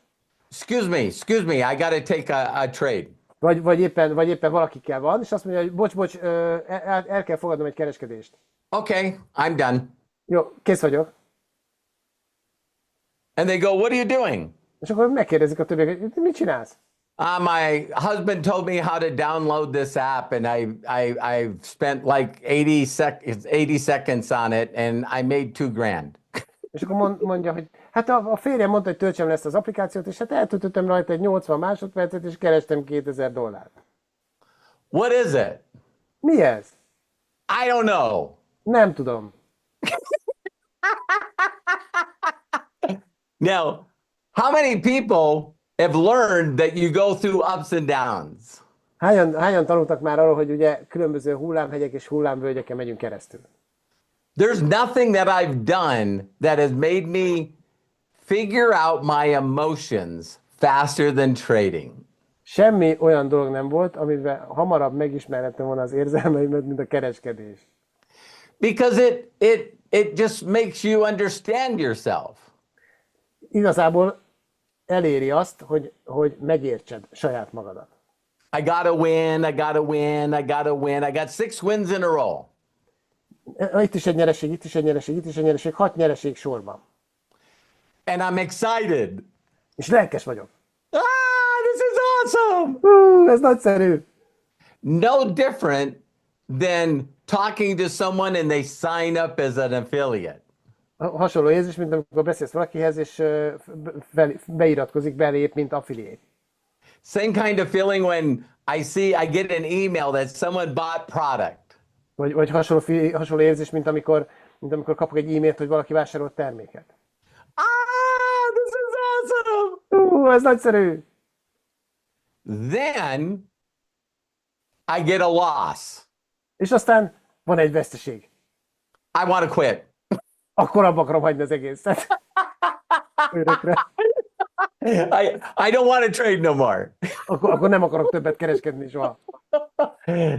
Speaker 3: Excuse me, I got to take a trade.
Speaker 1: Vagy éppen valakikkel van, és azt mondja, hogy bocs, el kell fogadnom egy kereskedést.
Speaker 3: Okay, I'm done.
Speaker 1: Jó, kész vagyok.
Speaker 3: And they go, what are you doing?
Speaker 1: És akkor megkérdezik a többiek, hogy mit csinálsz?
Speaker 3: My husband told me how to download this app, and I've spent like 80 seconds on it, and I made $2,000.
Speaker 1: És akkor mondja, hogy hát a férjem mondta, hogy töltsem le ezt az applikációt, és hát eltöltöttem rajta egy 80 másodpercet, és kerestem $2,000.
Speaker 3: What is it?
Speaker 1: Mi ez?
Speaker 3: I don't know.
Speaker 1: Nem tudom.
Speaker 3: Now, how many people have learned that you go through ups and downs?
Speaker 1: Hányan tanultak már arról, hogy ugye különböző hullámhegyek és hullámvölgyeken megyünk keresztül?
Speaker 3: There's nothing that I've done that has made me figure out my emotions faster than trading.
Speaker 1: Semmi olyan dolog nem volt, amiben hamarabb megismerhettem volna az érzelmeimet, mint a kereskedés.
Speaker 3: Because it just makes you understand yourself.
Speaker 1: Igazából eléri azt, hogy megértsed saját magadat.
Speaker 3: I gotta win, I gotta win, I gotta win. I got 6 wins in a row.
Speaker 1: Itt is egy nyereség, itt is egy nyereség, itt is egy nyereség, 6 nyereség sorban.
Speaker 3: And I'm excited.
Speaker 1: És lelkes vagyok.
Speaker 3: This is awesome.
Speaker 1: Ez nagyszerű.
Speaker 3: No different than talking to someone and they sign up as an affiliate.
Speaker 1: Hasonló érzés, mint amikor beszélsz valakihez, és beiratkozik belép, mint affiliate.
Speaker 3: Same kind of feeling when I get an email that someone bought product.
Speaker 1: Vagy hasonló érzés, mint amikor kapok egy e-mailt, hogy valaki vásárolt terméket.
Speaker 3: This is awesome.
Speaker 1: Ez nagyszerű.
Speaker 3: Then I get a loss.
Speaker 1: És aztán van egy veszteség.
Speaker 3: I want to quit.
Speaker 1: Akkor abba akarom hagyni az egészet. Örökre.
Speaker 3: I don't want to trade no more.
Speaker 1: Akkor nem akarok többet kereskedni soha.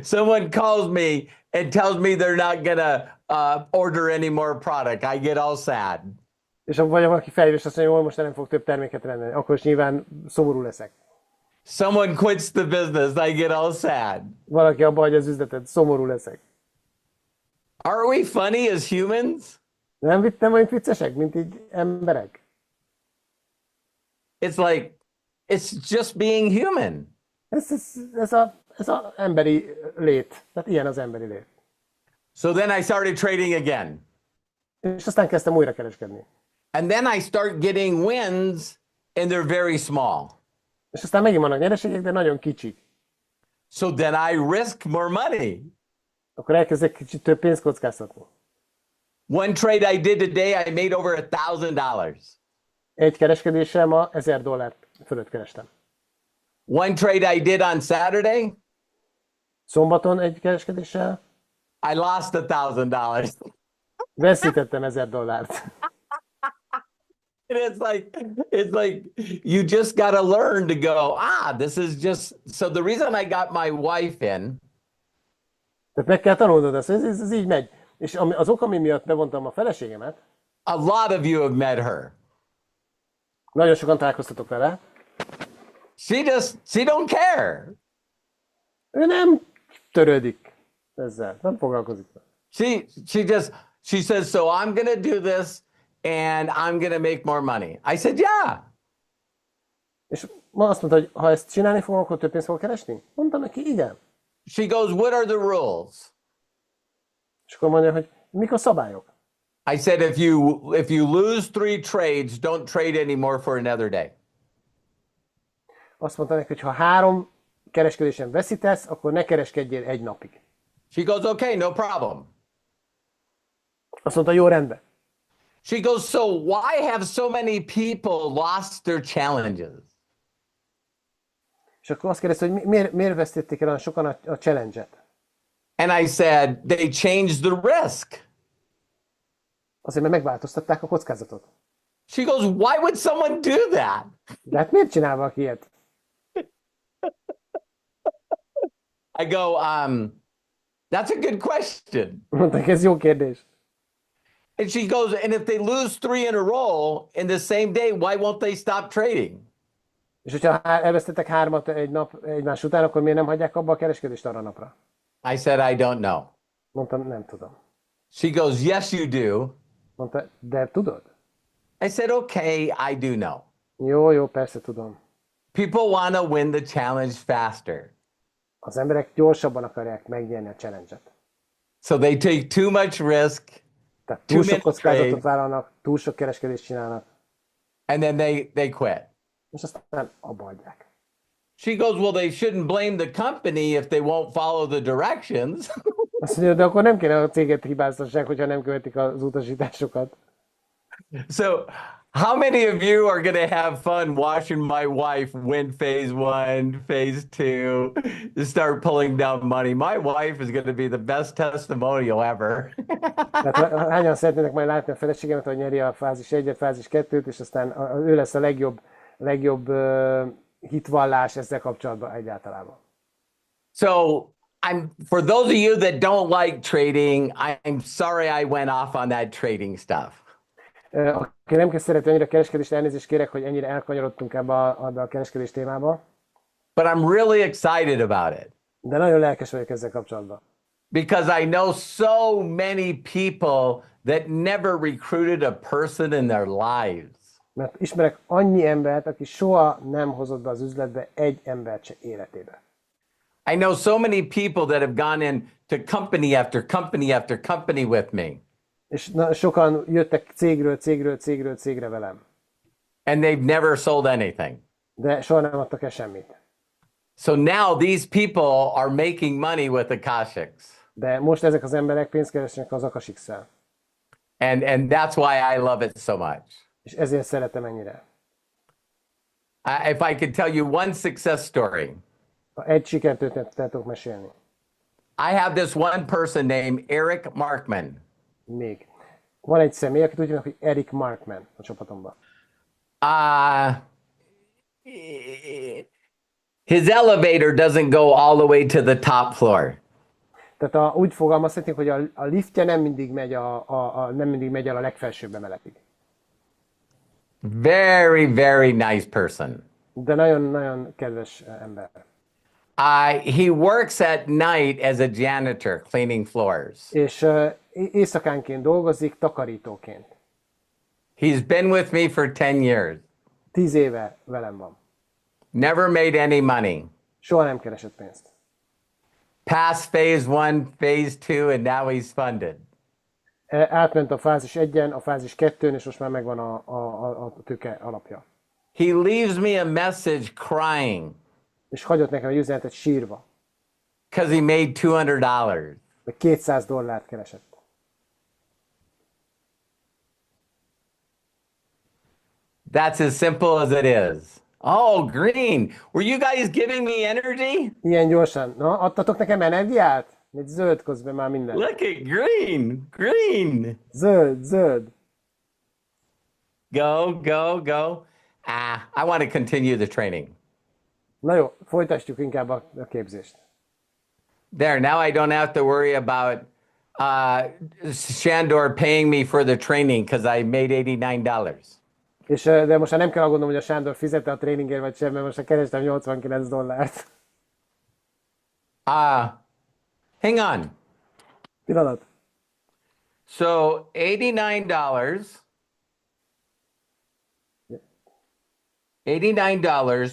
Speaker 3: Someone calls me and tells me they're not gonna order any more product. I get all sad.
Speaker 1: És vagy valaki felhív, és azt mondja, hogy most nem fog több terméket rendelni. Akkor is nyilván szomorú leszek.
Speaker 3: Someone quits the business. I get all sad.
Speaker 1: Valaki abba hagyja az üzletet, szomorú leszek.
Speaker 3: Are we funny as humans?
Speaker 1: Nem vagyunk viccesek, mint így emberek?
Speaker 3: It's like, it's just being human.
Speaker 1: Ez az emberi lét. Tehát ilyen az emberi lét.
Speaker 3: So then I started trading again.
Speaker 1: És aztán kezdtem újra kereskedni.
Speaker 3: And then I start getting wins and they're very small.
Speaker 1: És aztán megint vannak nyereségek, de nagyon kicsik.
Speaker 3: So then I risk more money.
Speaker 1: Akkor elkezdek kicsit több pénzt kockáztatni.
Speaker 3: One trade I did today, I made over $1,000.
Speaker 1: Egy kereskedéssel ma $1000 fölött kerestem.
Speaker 3: One trade I did on Saturday,
Speaker 1: Szombaton egy kereskedéssel
Speaker 3: I lost $1,000.
Speaker 1: veszítettem $1000.
Speaker 3: And it's like you just got to learn to go, this is just, so the reason I got my wife in.
Speaker 1: Tehát meg kell tanulnod ezt, ez így megy. És az ok, ami miatt bevontam a feleségemet,
Speaker 3: A lot of you have met her.
Speaker 1: nagyon sokan találkoztatok vele,
Speaker 3: She don't care.
Speaker 1: ő nem törődik ezzel, nem foglalkozik.
Speaker 3: She says, so I'm going to do this and I'm going to make more money. I said, yeah.
Speaker 1: És ma azt mondta, hogy ha ezt csinálni fogom, akkor több pénzt fogok keresni? Mondtam neki, igen.
Speaker 3: She goes, what are the rules?
Speaker 1: És akkor mondja, hogy mik a szabályok?
Speaker 3: I said, if you lose 3 trades, don't trade anymore for another day.
Speaker 1: Azt mondta neki, hogy ha 3 kereskedésen veszítesz, akkor ne kereskedjél egy napig.
Speaker 3: She goes, okay, no problem.
Speaker 1: Azt mondta, jó, rendben.
Speaker 3: She goes, so why have so many people lost their challenges?
Speaker 1: És akkor azt kérdezte, hogy miért vesztették el olyan sokan a challenge-et?
Speaker 3: And I said, they changed the risk.
Speaker 1: Azért, mert megváltoztatták a kockázatot.
Speaker 3: She goes, why would someone do that?
Speaker 1: De hát miért csinál valaki ilyet?
Speaker 3: I go, that's a good question.
Speaker 1: Mondták, ez jó kérdés.
Speaker 3: And she goes, and if they lose 3 in a row in the same day, why won't they stop trading?
Speaker 1: És hogyha elvesztettek 3-at egy nap egymás után, akkor miért nem hagyják abba a kereskedést arra napra?
Speaker 3: I said, I don't know.
Speaker 1: Mondtam, nem tudom.
Speaker 3: She goes, yes, you do.
Speaker 1: Mondta, de tudod?
Speaker 3: I said, okay, I do know.
Speaker 1: Jó, persze tudom.
Speaker 3: People want to win the challenge faster.
Speaker 1: Az emberek gyorsabban akarják megnyerni a challenge-et.
Speaker 3: So they take too much risk.
Speaker 1: Tehát túl sok kockázatot vállalnak, túl sok kereskedést csinálnak.
Speaker 3: And then they quit.
Speaker 1: És aztán abba hagyják.
Speaker 3: She goes, well, they shouldn't blame the company if they won't follow the directions.
Speaker 1: Azt mondja, de akkor nem kéne a céget hibáztassák, hogyha nem követik az utasításokat.
Speaker 3: So how many of you are going to have fun watching my wife win phase 1, phase 2, start pulling down money? My wife is going to be the best testimonial ever.
Speaker 1: Tehát hányan szeretnének majd látni a feleségemet, hogy nyeri a fázis 1-et, fázis 2-t, és aztán ő lesz a legjobb hitvallás ezzel kapcsolatban egyáltalában.
Speaker 3: So for those of you that don't like trading, I'm sorry I went off on that trading stuff.
Speaker 1: Aki nem szereti annyira kereskedést, elnézést kérek, hogy ennyire elkanyarodtunk ebbe a kereskedés témába.
Speaker 3: But I'm really excited about it.
Speaker 1: De nagyon lelkes vagyok ezzel kapcsolatban.
Speaker 3: Because I know so many people that never recruited a person in their lives.
Speaker 1: Mert ismerek annyi embert, aki soha nem hozott be az üzletbe egy embert se életébe.
Speaker 3: I know so many people that have gone in to company after company after company with me.
Speaker 1: És sokan jöttek cégre velem.
Speaker 3: And they've never sold anything.
Speaker 1: De soha nem adtak el semmit.
Speaker 3: So now these people are making money with Akashics.
Speaker 1: De most ezek az emberek pénzt keresnek az Akashics-szel.
Speaker 3: And that's why I love it so much.
Speaker 1: És ezért szeretem ennyire.
Speaker 3: If I could tell you one success story.
Speaker 1: Ha egy sikertörténetet tudok mesélni.
Speaker 3: I have this one person named Eric Markman.
Speaker 1: Még. Van egy személy, akit úgy hívnak, hogy Eric Markman a csapatomban.
Speaker 3: His elevator doesn't go all the way to the top floor.
Speaker 1: Tehát úgy fogalmazhatnék, hogy a liftje nem mindig megy el a legfelsőbb emeletig.
Speaker 3: Very, very nice person.
Speaker 1: De nagyon kedves ember.
Speaker 3: He works at night as a janitor, cleaning floors.
Speaker 1: És éjszakánként dolgozik takarítóként.
Speaker 3: He's been with me for 10 years.
Speaker 1: 10 éve velem van.
Speaker 3: Never made any money.
Speaker 1: Soha nem keresett pénzt.
Speaker 3: Passed phase 1, phase 2, and now he's funded.
Speaker 1: Átment a fázis 1-en, a fázis 2-n, és most már megvan a tőke alapja.
Speaker 3: He leaves me a message crying.
Speaker 1: És hagyott nekem egy üzenetet sírva.
Speaker 3: Because he made $200.
Speaker 1: Meg $200 keresett.
Speaker 3: That's as simple as it is. Oh, green. Were you guys giving me energy?
Speaker 1: Ilyen gyorsan. Na, adtatok nekem energiát? Még zöld közben már minden.
Speaker 3: Look at green. Green.
Speaker 1: Zöld, zöld.
Speaker 3: Go, go, go. I want to continue the training.
Speaker 1: Na jó, folytatjuk inkább a képzést.
Speaker 3: There, now I don't have to worry about Shandor paying me for the training because I made $89.
Speaker 1: És, de most már nem kell aggódnom, hogy a Sándor fizette a tréningért vagy sem, mert most már kerestem $89.
Speaker 3: Hang on.
Speaker 1: Pillanat.
Speaker 3: So $89. $89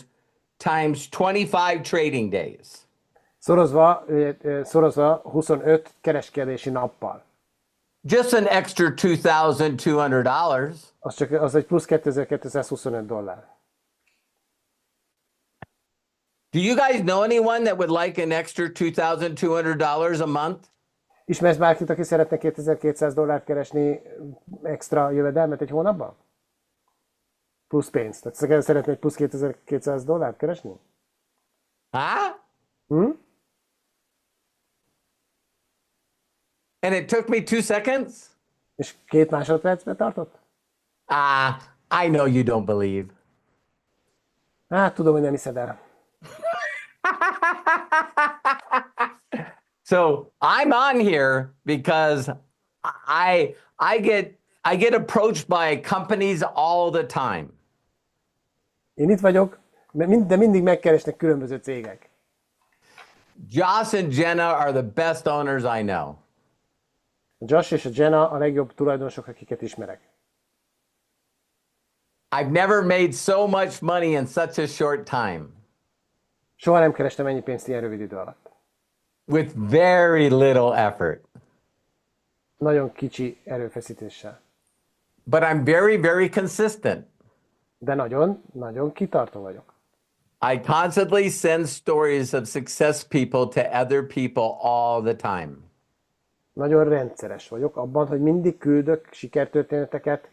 Speaker 3: times 25 trading days.
Speaker 1: Szorozva 25 kereskedési nappal.
Speaker 3: Just an extra $2,200.
Speaker 1: Az egy plusz $2225.
Speaker 3: Do you guys know anyone that would like an extra $2,200 a month?
Speaker 1: Ismersz bárkit, aki szeretne $2200 keresni extra jövedelmet egy hónapban? Plusz pénzt. Tehát szeretne egy plusz $2200 keresni?
Speaker 3: And it took me 2 seconds?
Speaker 1: És 2 másodpercbe tartott?
Speaker 3: I know you don't believe.
Speaker 1: Hát, tudom, hogy nem hiszed el.
Speaker 3: So I'm on here because I get approached by companies all the time.
Speaker 1: Én itt vagyok, de mindig megkeresnek különböző cégek.
Speaker 3: Josh and Jenna are the best owners I know.
Speaker 1: A Josh és a Jenna a legjobb tulajdonosok, akiket ismerek.
Speaker 3: I've never made so much money in such a short time.
Speaker 1: Soha nem kerestem ennyi pénzt ilyen rövid idő alatt.
Speaker 3: With very little effort.
Speaker 1: Nagyon kicsi erőfeszítéssel.
Speaker 3: But I'm very, very consistent.
Speaker 1: De nagyon, nagyon kitartó vagyok.
Speaker 3: I constantly send stories of success people to other people all the time.
Speaker 1: Nagyon rendszeres vagyok abban, hogy mindig küldök sikertörténeteket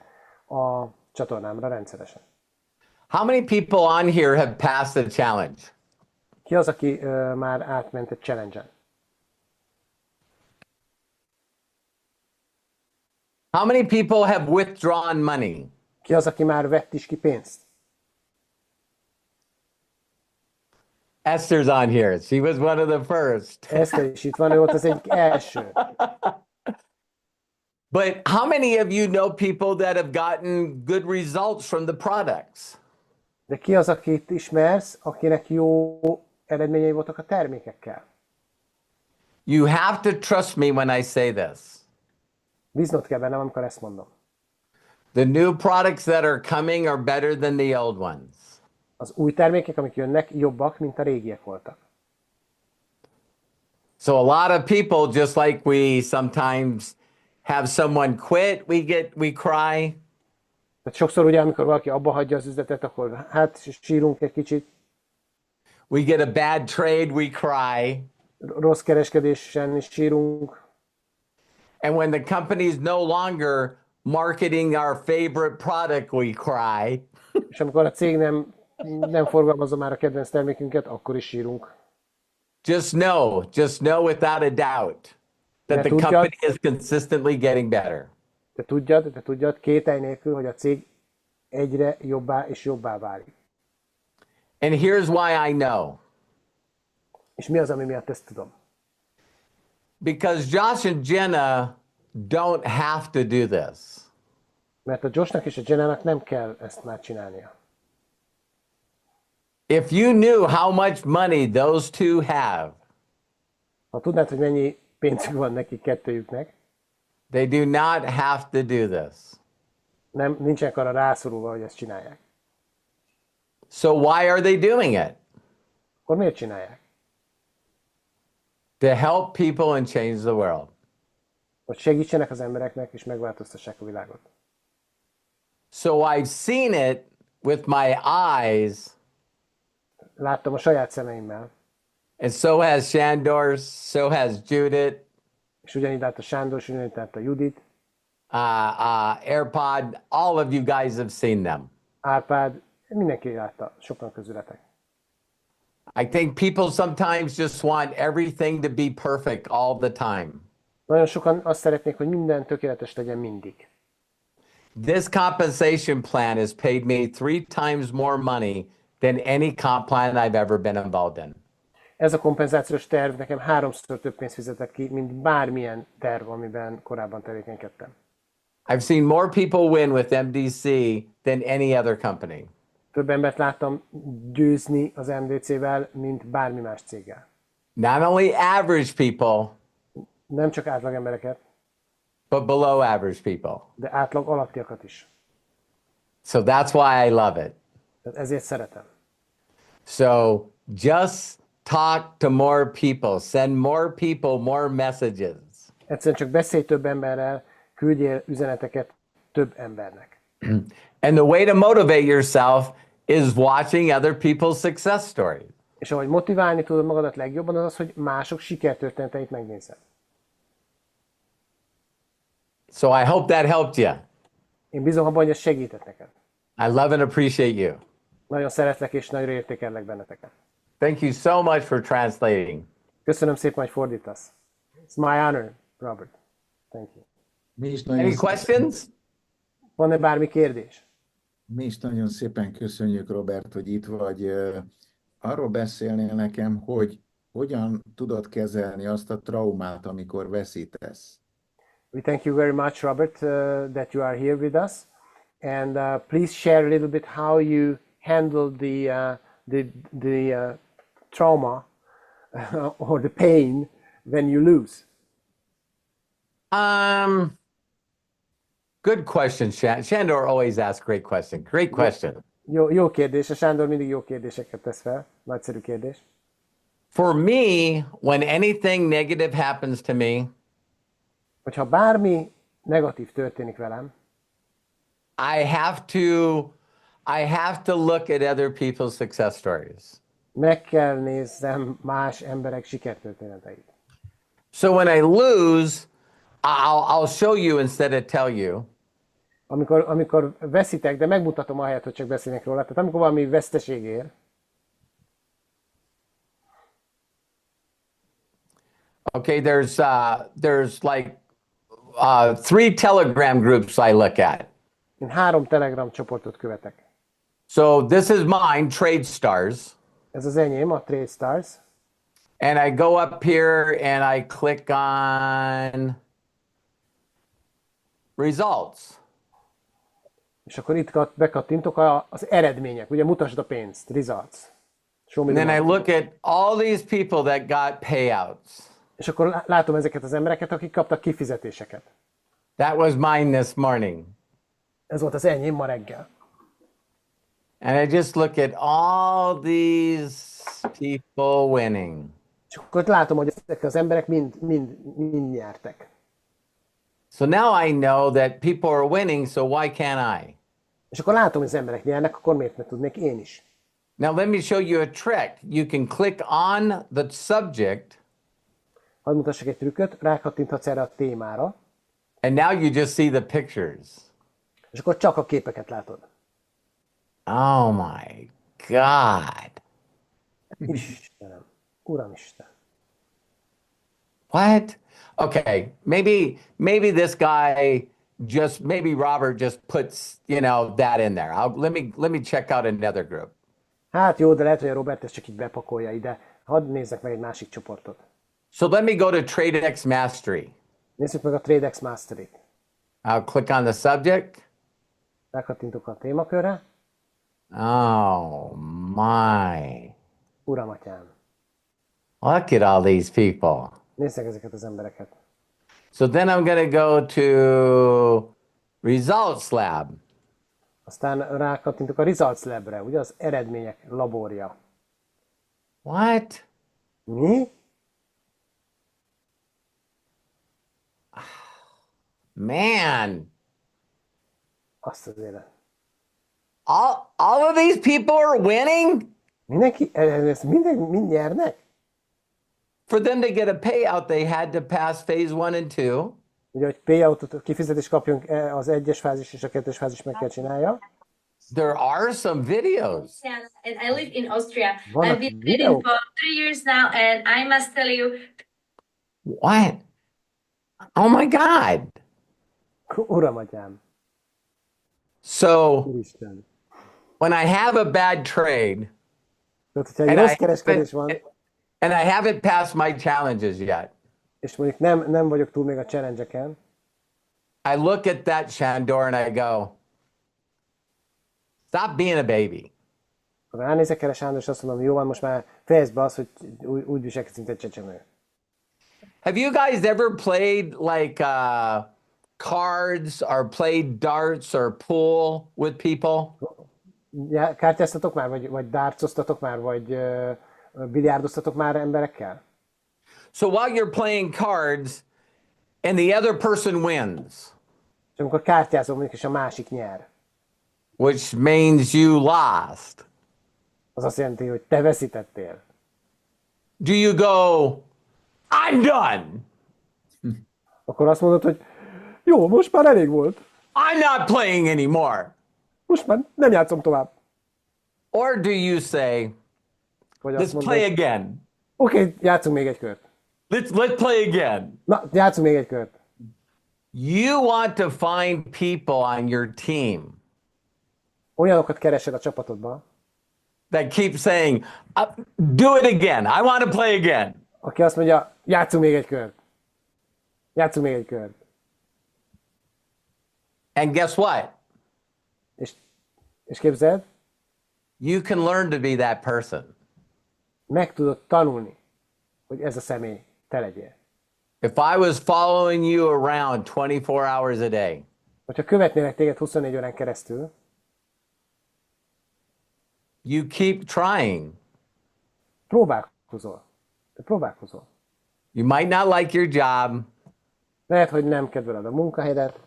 Speaker 1: a csatornámra rendszeresen.
Speaker 3: How many people on here have passed the challenge?
Speaker 1: Ki az, aki már átment egy challenge-en?
Speaker 3: How many people have withdrawn money?
Speaker 1: Ki az, aki már vett is ki pénzt?
Speaker 3: Esther's on here. She was one of the first.
Speaker 1: Eszter is itt van, ő volt az egyik első.
Speaker 3: But how many of you know people that have gotten good results from the products?
Speaker 1: De ki az, akit ismersz, akinek jó eredményei voltak a termékekkel?
Speaker 3: You have to trust me when I say this.
Speaker 1: Bíznod kell bennem, amikor ezt mondom.
Speaker 3: The new products that are coming are better than the old ones.
Speaker 1: Az új termékek, amik jönnek, jobbak, mint a régiek voltak.
Speaker 3: So a lot of people, just like we sometimes have someone quit, we cry.
Speaker 1: Tehát sokszor ugye, amikor valaki abba hagyja az üzletet, akkor hát sírunk egy kicsit.
Speaker 3: We get a bad trade, we cry.
Speaker 1: Rossz kereskedésen is sírunk.
Speaker 3: And when the company is no longer marketing our favorite product, we cry.
Speaker 1: És amikor a cég nem forgalmazza már a kedvenc termékünket, akkor is sírunk.
Speaker 3: Just know without a doubt that the company is consistently getting better.
Speaker 1: Te tudjad, kételj nélkül, hogy a cég egyre jobbá és jobbá válik.
Speaker 3: And here's why I know.
Speaker 1: És mi az, ami miatt ezt tudom?
Speaker 3: Because Josh and Jenna don't have to do this.
Speaker 1: Mert a Joshnak és a Jennának nem kell ezt már csinálnia.
Speaker 3: If you knew how much money those two have,
Speaker 1: Ha tudnád, hogy mennyi pénzük van nekik kettőjüknek,
Speaker 3: they do not have to do this.
Speaker 1: Nincsenek arra rászorulva, hogy ezt csinálják.
Speaker 3: So why are they doing it?
Speaker 1: Akkor miért csinálják?
Speaker 3: To help people and change the world.
Speaker 1: Hogy segítsenek az embereknek, és megváltoztassák a világot.
Speaker 3: So I've seen it with my eyes.
Speaker 1: Láttam a saját szemeimmel.
Speaker 3: And so has Shandor, so has Judith.
Speaker 1: És ugyanígy látta Sándor, és ugyanígy látta Judit.
Speaker 3: AirPod, all of you guys have seen them.
Speaker 1: Árpád, mindenki látta, sokan közületek.
Speaker 3: I think people sometimes just want everything to be perfect all the time.
Speaker 1: Nagyon sokan azt szeretnék, hogy minden tökéletes legyen mindig.
Speaker 3: This compensation plan has paid me 3 times more money than any comp plan I've ever been involved in.
Speaker 1: Ez a kompenzációs terv nekem 3-szor több pénzt fizetett ki, mint bármilyen terv, amiben korábban tevékenykedtem.
Speaker 3: I've seen more people win with MDC than any other company.
Speaker 1: Több embert láttam győzni az MDC-vel, mint bármi más céggel.
Speaker 3: Not only average people,
Speaker 1: Nem csak átlag embereket,
Speaker 3: but below average people.
Speaker 1: de átlag alattiakat is.
Speaker 3: So that's why I love it.
Speaker 1: Tehát ezért szeretem.
Speaker 3: So just talk to more people, send more people more messages.
Speaker 1: Egyszerűen csak beszélj több emberrel, küldjél üzeneteket több embernek.
Speaker 3: And the way to motivate yourself is watching other people's success stories.
Speaker 1: És ahogy motiválni tudod magadat legjobban, az az, hogy mások sikertörténeteit megnézed.
Speaker 3: So I hope that helped you.
Speaker 1: Én bízom abban, hogy ez segített neked.
Speaker 3: I love and appreciate you.
Speaker 1: Nagyon szeretlek és nagyra értékelek benneteket.
Speaker 3: Thank you so much for translating.
Speaker 1: Köszönöm szépen, hogy fordítasz. It's my honor, Robert. Thank you.
Speaker 2: Mi is nagyon
Speaker 3: Any questions?
Speaker 1: Van-e bármi kérdés?
Speaker 2: Mi is nagyon szépen köszönjük, Robert, hogy itt vagy. Arról beszélnél nekem, hogy hogyan tudod kezelni azt a traumát, amikor veszítesz.
Speaker 1: We thank you very much, Robert, that you are here with us. And please share a little bit how you handle the trauma or the pain when you lose.
Speaker 3: Good question, Shandor always asks great question. Great question.
Speaker 1: Jó kérdés, a Sándor mindig jó kérdéseket tesz fel. Nagyszerű kérdés.
Speaker 3: For me, when anything negative happens to me,
Speaker 1: Hogyha bármi negatív történik velem,
Speaker 3: I have to look at other people's success stories.
Speaker 1: meg kell nézzem más emberek sikertörténeteit.
Speaker 3: So when I lose, I'll show you instead of tell you.
Speaker 1: Amikor veszítek, de megmutatom ahelyett, hogy csak beszélnek róla. Tehát amikor valami veszteség ér,
Speaker 3: Okay, there's like 3 Telegram groups I look at.
Speaker 1: én 3 Telegram csoportot követek.
Speaker 3: So this is mine, Trade Stars.
Speaker 1: Ez az enyém, a Trade Stars.
Speaker 3: And I go up here and I click on results.
Speaker 1: És akkor itt bekattintok az eredmények. Ugye mutasd a pénzt, results. Show me
Speaker 3: And
Speaker 1: the
Speaker 3: then I
Speaker 1: money.
Speaker 3: look at all these people that got payouts.
Speaker 1: És akkor látom ezeket az embereket, akik kaptak kifizetéseket.
Speaker 3: That was mine this morning.
Speaker 1: Ez volt az enyém ma reggel.
Speaker 3: And I just look at all these people winning.
Speaker 1: És akkor látom, hogy ezek az emberek mind nyertek.
Speaker 3: So now I know that people are winning, so why can't I?
Speaker 1: És akkor látom, hogy az emberek nyernek, akkor miért ne tudnék én is?
Speaker 3: Now let me show you a trick. You can click on the subject,
Speaker 1: Hadd mutassak egy trükköt, rákattinthatsz erre a témára,
Speaker 3: and now you just see the pictures.
Speaker 1: és akkor csak a képeket látod.
Speaker 3: Oh my God.
Speaker 1: Istenem, Uramisten.
Speaker 3: What? Okay, maybe this guy maybe Robert just puts, that in there. Let me check out another group.
Speaker 1: Hát jó, de lehet, hogy a Robert ezt csak így bepakolja ide. Hadd nézzek meg egy másik csoportot.
Speaker 3: So let me go to TradeX Mastery.
Speaker 1: Nézzük meg a TradeX Mastery-t.
Speaker 3: I'll click on the subject.
Speaker 1: Rákattintok a témakörre.
Speaker 3: Oh my.
Speaker 1: Uram atyám.
Speaker 3: Look at all these people.
Speaker 1: Nézzek ezeket az embereket.
Speaker 3: So then I'm going to go to Results Lab.
Speaker 1: Aztán rákattintok a Results Lab-re, ugye az eredmények laborja.
Speaker 3: What?
Speaker 1: Mi?
Speaker 3: Man.
Speaker 1: Azt az élet.
Speaker 3: All of these people are winning?
Speaker 1: Mindenki, ezt mind nyernek?
Speaker 3: For them to get a payout, they had to pass phase 1 and 2.
Speaker 1: Ugye, hogy payoutot, kifizetést kapjunk, az 1-es fázis és a 2-es fázis meg kell csinálja.
Speaker 3: There are some videos.
Speaker 4: And I live in Austria. I've
Speaker 1: Vannak
Speaker 4: been
Speaker 1: videók?
Speaker 4: trading for 3 years now, and I must tell you,
Speaker 3: What? Oh my God.
Speaker 1: Uram atyám,
Speaker 3: So
Speaker 1: Úristen.
Speaker 3: when I have a bad trade
Speaker 1: Tehát, hogyha egy
Speaker 3: and
Speaker 1: rossz
Speaker 3: I
Speaker 1: kereskedés van,
Speaker 3: and I haven't passed my challenges yet,
Speaker 1: és mondjuk nem vagyok túl még a challenge-eken,
Speaker 3: I look at that Shandor and I go, stop being a baby.
Speaker 1: ha ránézek erre Sándor, és azt mondom, jó van, most már fejezd be azt, hogy úgy viselkedsz, mint egy csecsemő.
Speaker 3: Have you guys ever played like cards or played darts or pool with people?
Speaker 1: Ja, kártyáztatok már, vagy dárcoztatok már, vagy biliárdoztatok már emberekkel?
Speaker 3: So while you're playing cards and the other person wins,
Speaker 1: És amikor kártyázom, mondjuk, és a másik nyer,
Speaker 3: which means you lost,
Speaker 1: az azt jelenti, hogy te veszítettél.
Speaker 3: do you go, I'm done?
Speaker 1: Akkor azt mondod, hogy jó, most már elég volt.
Speaker 3: I'm not playing anymore.
Speaker 1: Most már nem játszom tovább.
Speaker 3: Or do you say,
Speaker 1: Vagy azt
Speaker 3: let's
Speaker 1: mondod,
Speaker 3: play again.
Speaker 1: oké, játszunk még egy kört.
Speaker 3: Let's play again.
Speaker 1: Na, játszunk még egy kört.
Speaker 3: You want to find people on your team
Speaker 1: Olyanokat keresed a csapatodba,
Speaker 3: that keep saying, do it again. I want to play again.
Speaker 1: aki azt mondja, játszunk még egy kört. Játszunk még egy kört.
Speaker 3: And guess what?
Speaker 1: És képzeld,
Speaker 3: You can learn to be that person.
Speaker 1: meg tudod tanulni, hogy ez a személy te legyél.
Speaker 3: If I was following you around 24 hours a day,
Speaker 1: Hogyha követnélek téged 24 órán keresztül,
Speaker 3: you keep trying.
Speaker 1: próbálkozol. Te próbálkozol.
Speaker 3: You might not like your job.
Speaker 1: Lehet, hogy nem kedveled a munkahelyedet,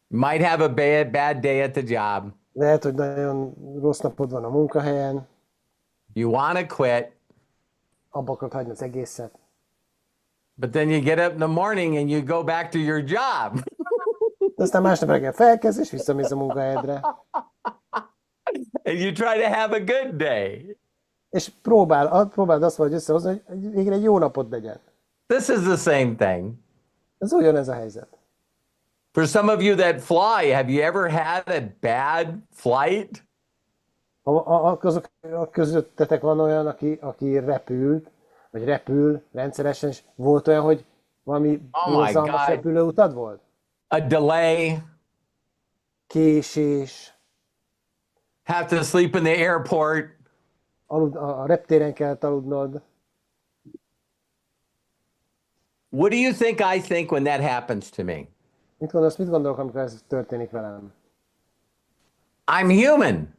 Speaker 3: You might have a bad day at the job.
Speaker 1: lehet, hogy nagyon rossz napod van a munkahelyen,
Speaker 3: You want to quit,
Speaker 1: abba akarod hagyni az egészet.
Speaker 3: but then you get up in the morning and you go back to your job.
Speaker 1: De aztán másnap reggel felkezd, és visszamész a munkahelyedre.
Speaker 3: And you try to have a good day.
Speaker 1: És próbáld azt valahogy összehozni, hogy végre egy jó napod legyen.
Speaker 3: This is the same thing.
Speaker 1: Ez ugyanez a helyzet.
Speaker 3: For some of you that fly, have you ever had a bad flight?
Speaker 1: Azok közöttetek van olyan, aki repült, vagy repül rendszeresen, és volt olyan, hogy valami
Speaker 3: Oh my
Speaker 1: borzalmas
Speaker 3: God.
Speaker 1: repülőutad volt?
Speaker 3: A delay?
Speaker 1: Késés,
Speaker 3: Have to sleep in the airport?
Speaker 1: a reptéren kellett aludnod.
Speaker 3: What do you think I think when that happens to me?
Speaker 1: Mit gondolok, amikor ez történik velem?
Speaker 3: I'm human.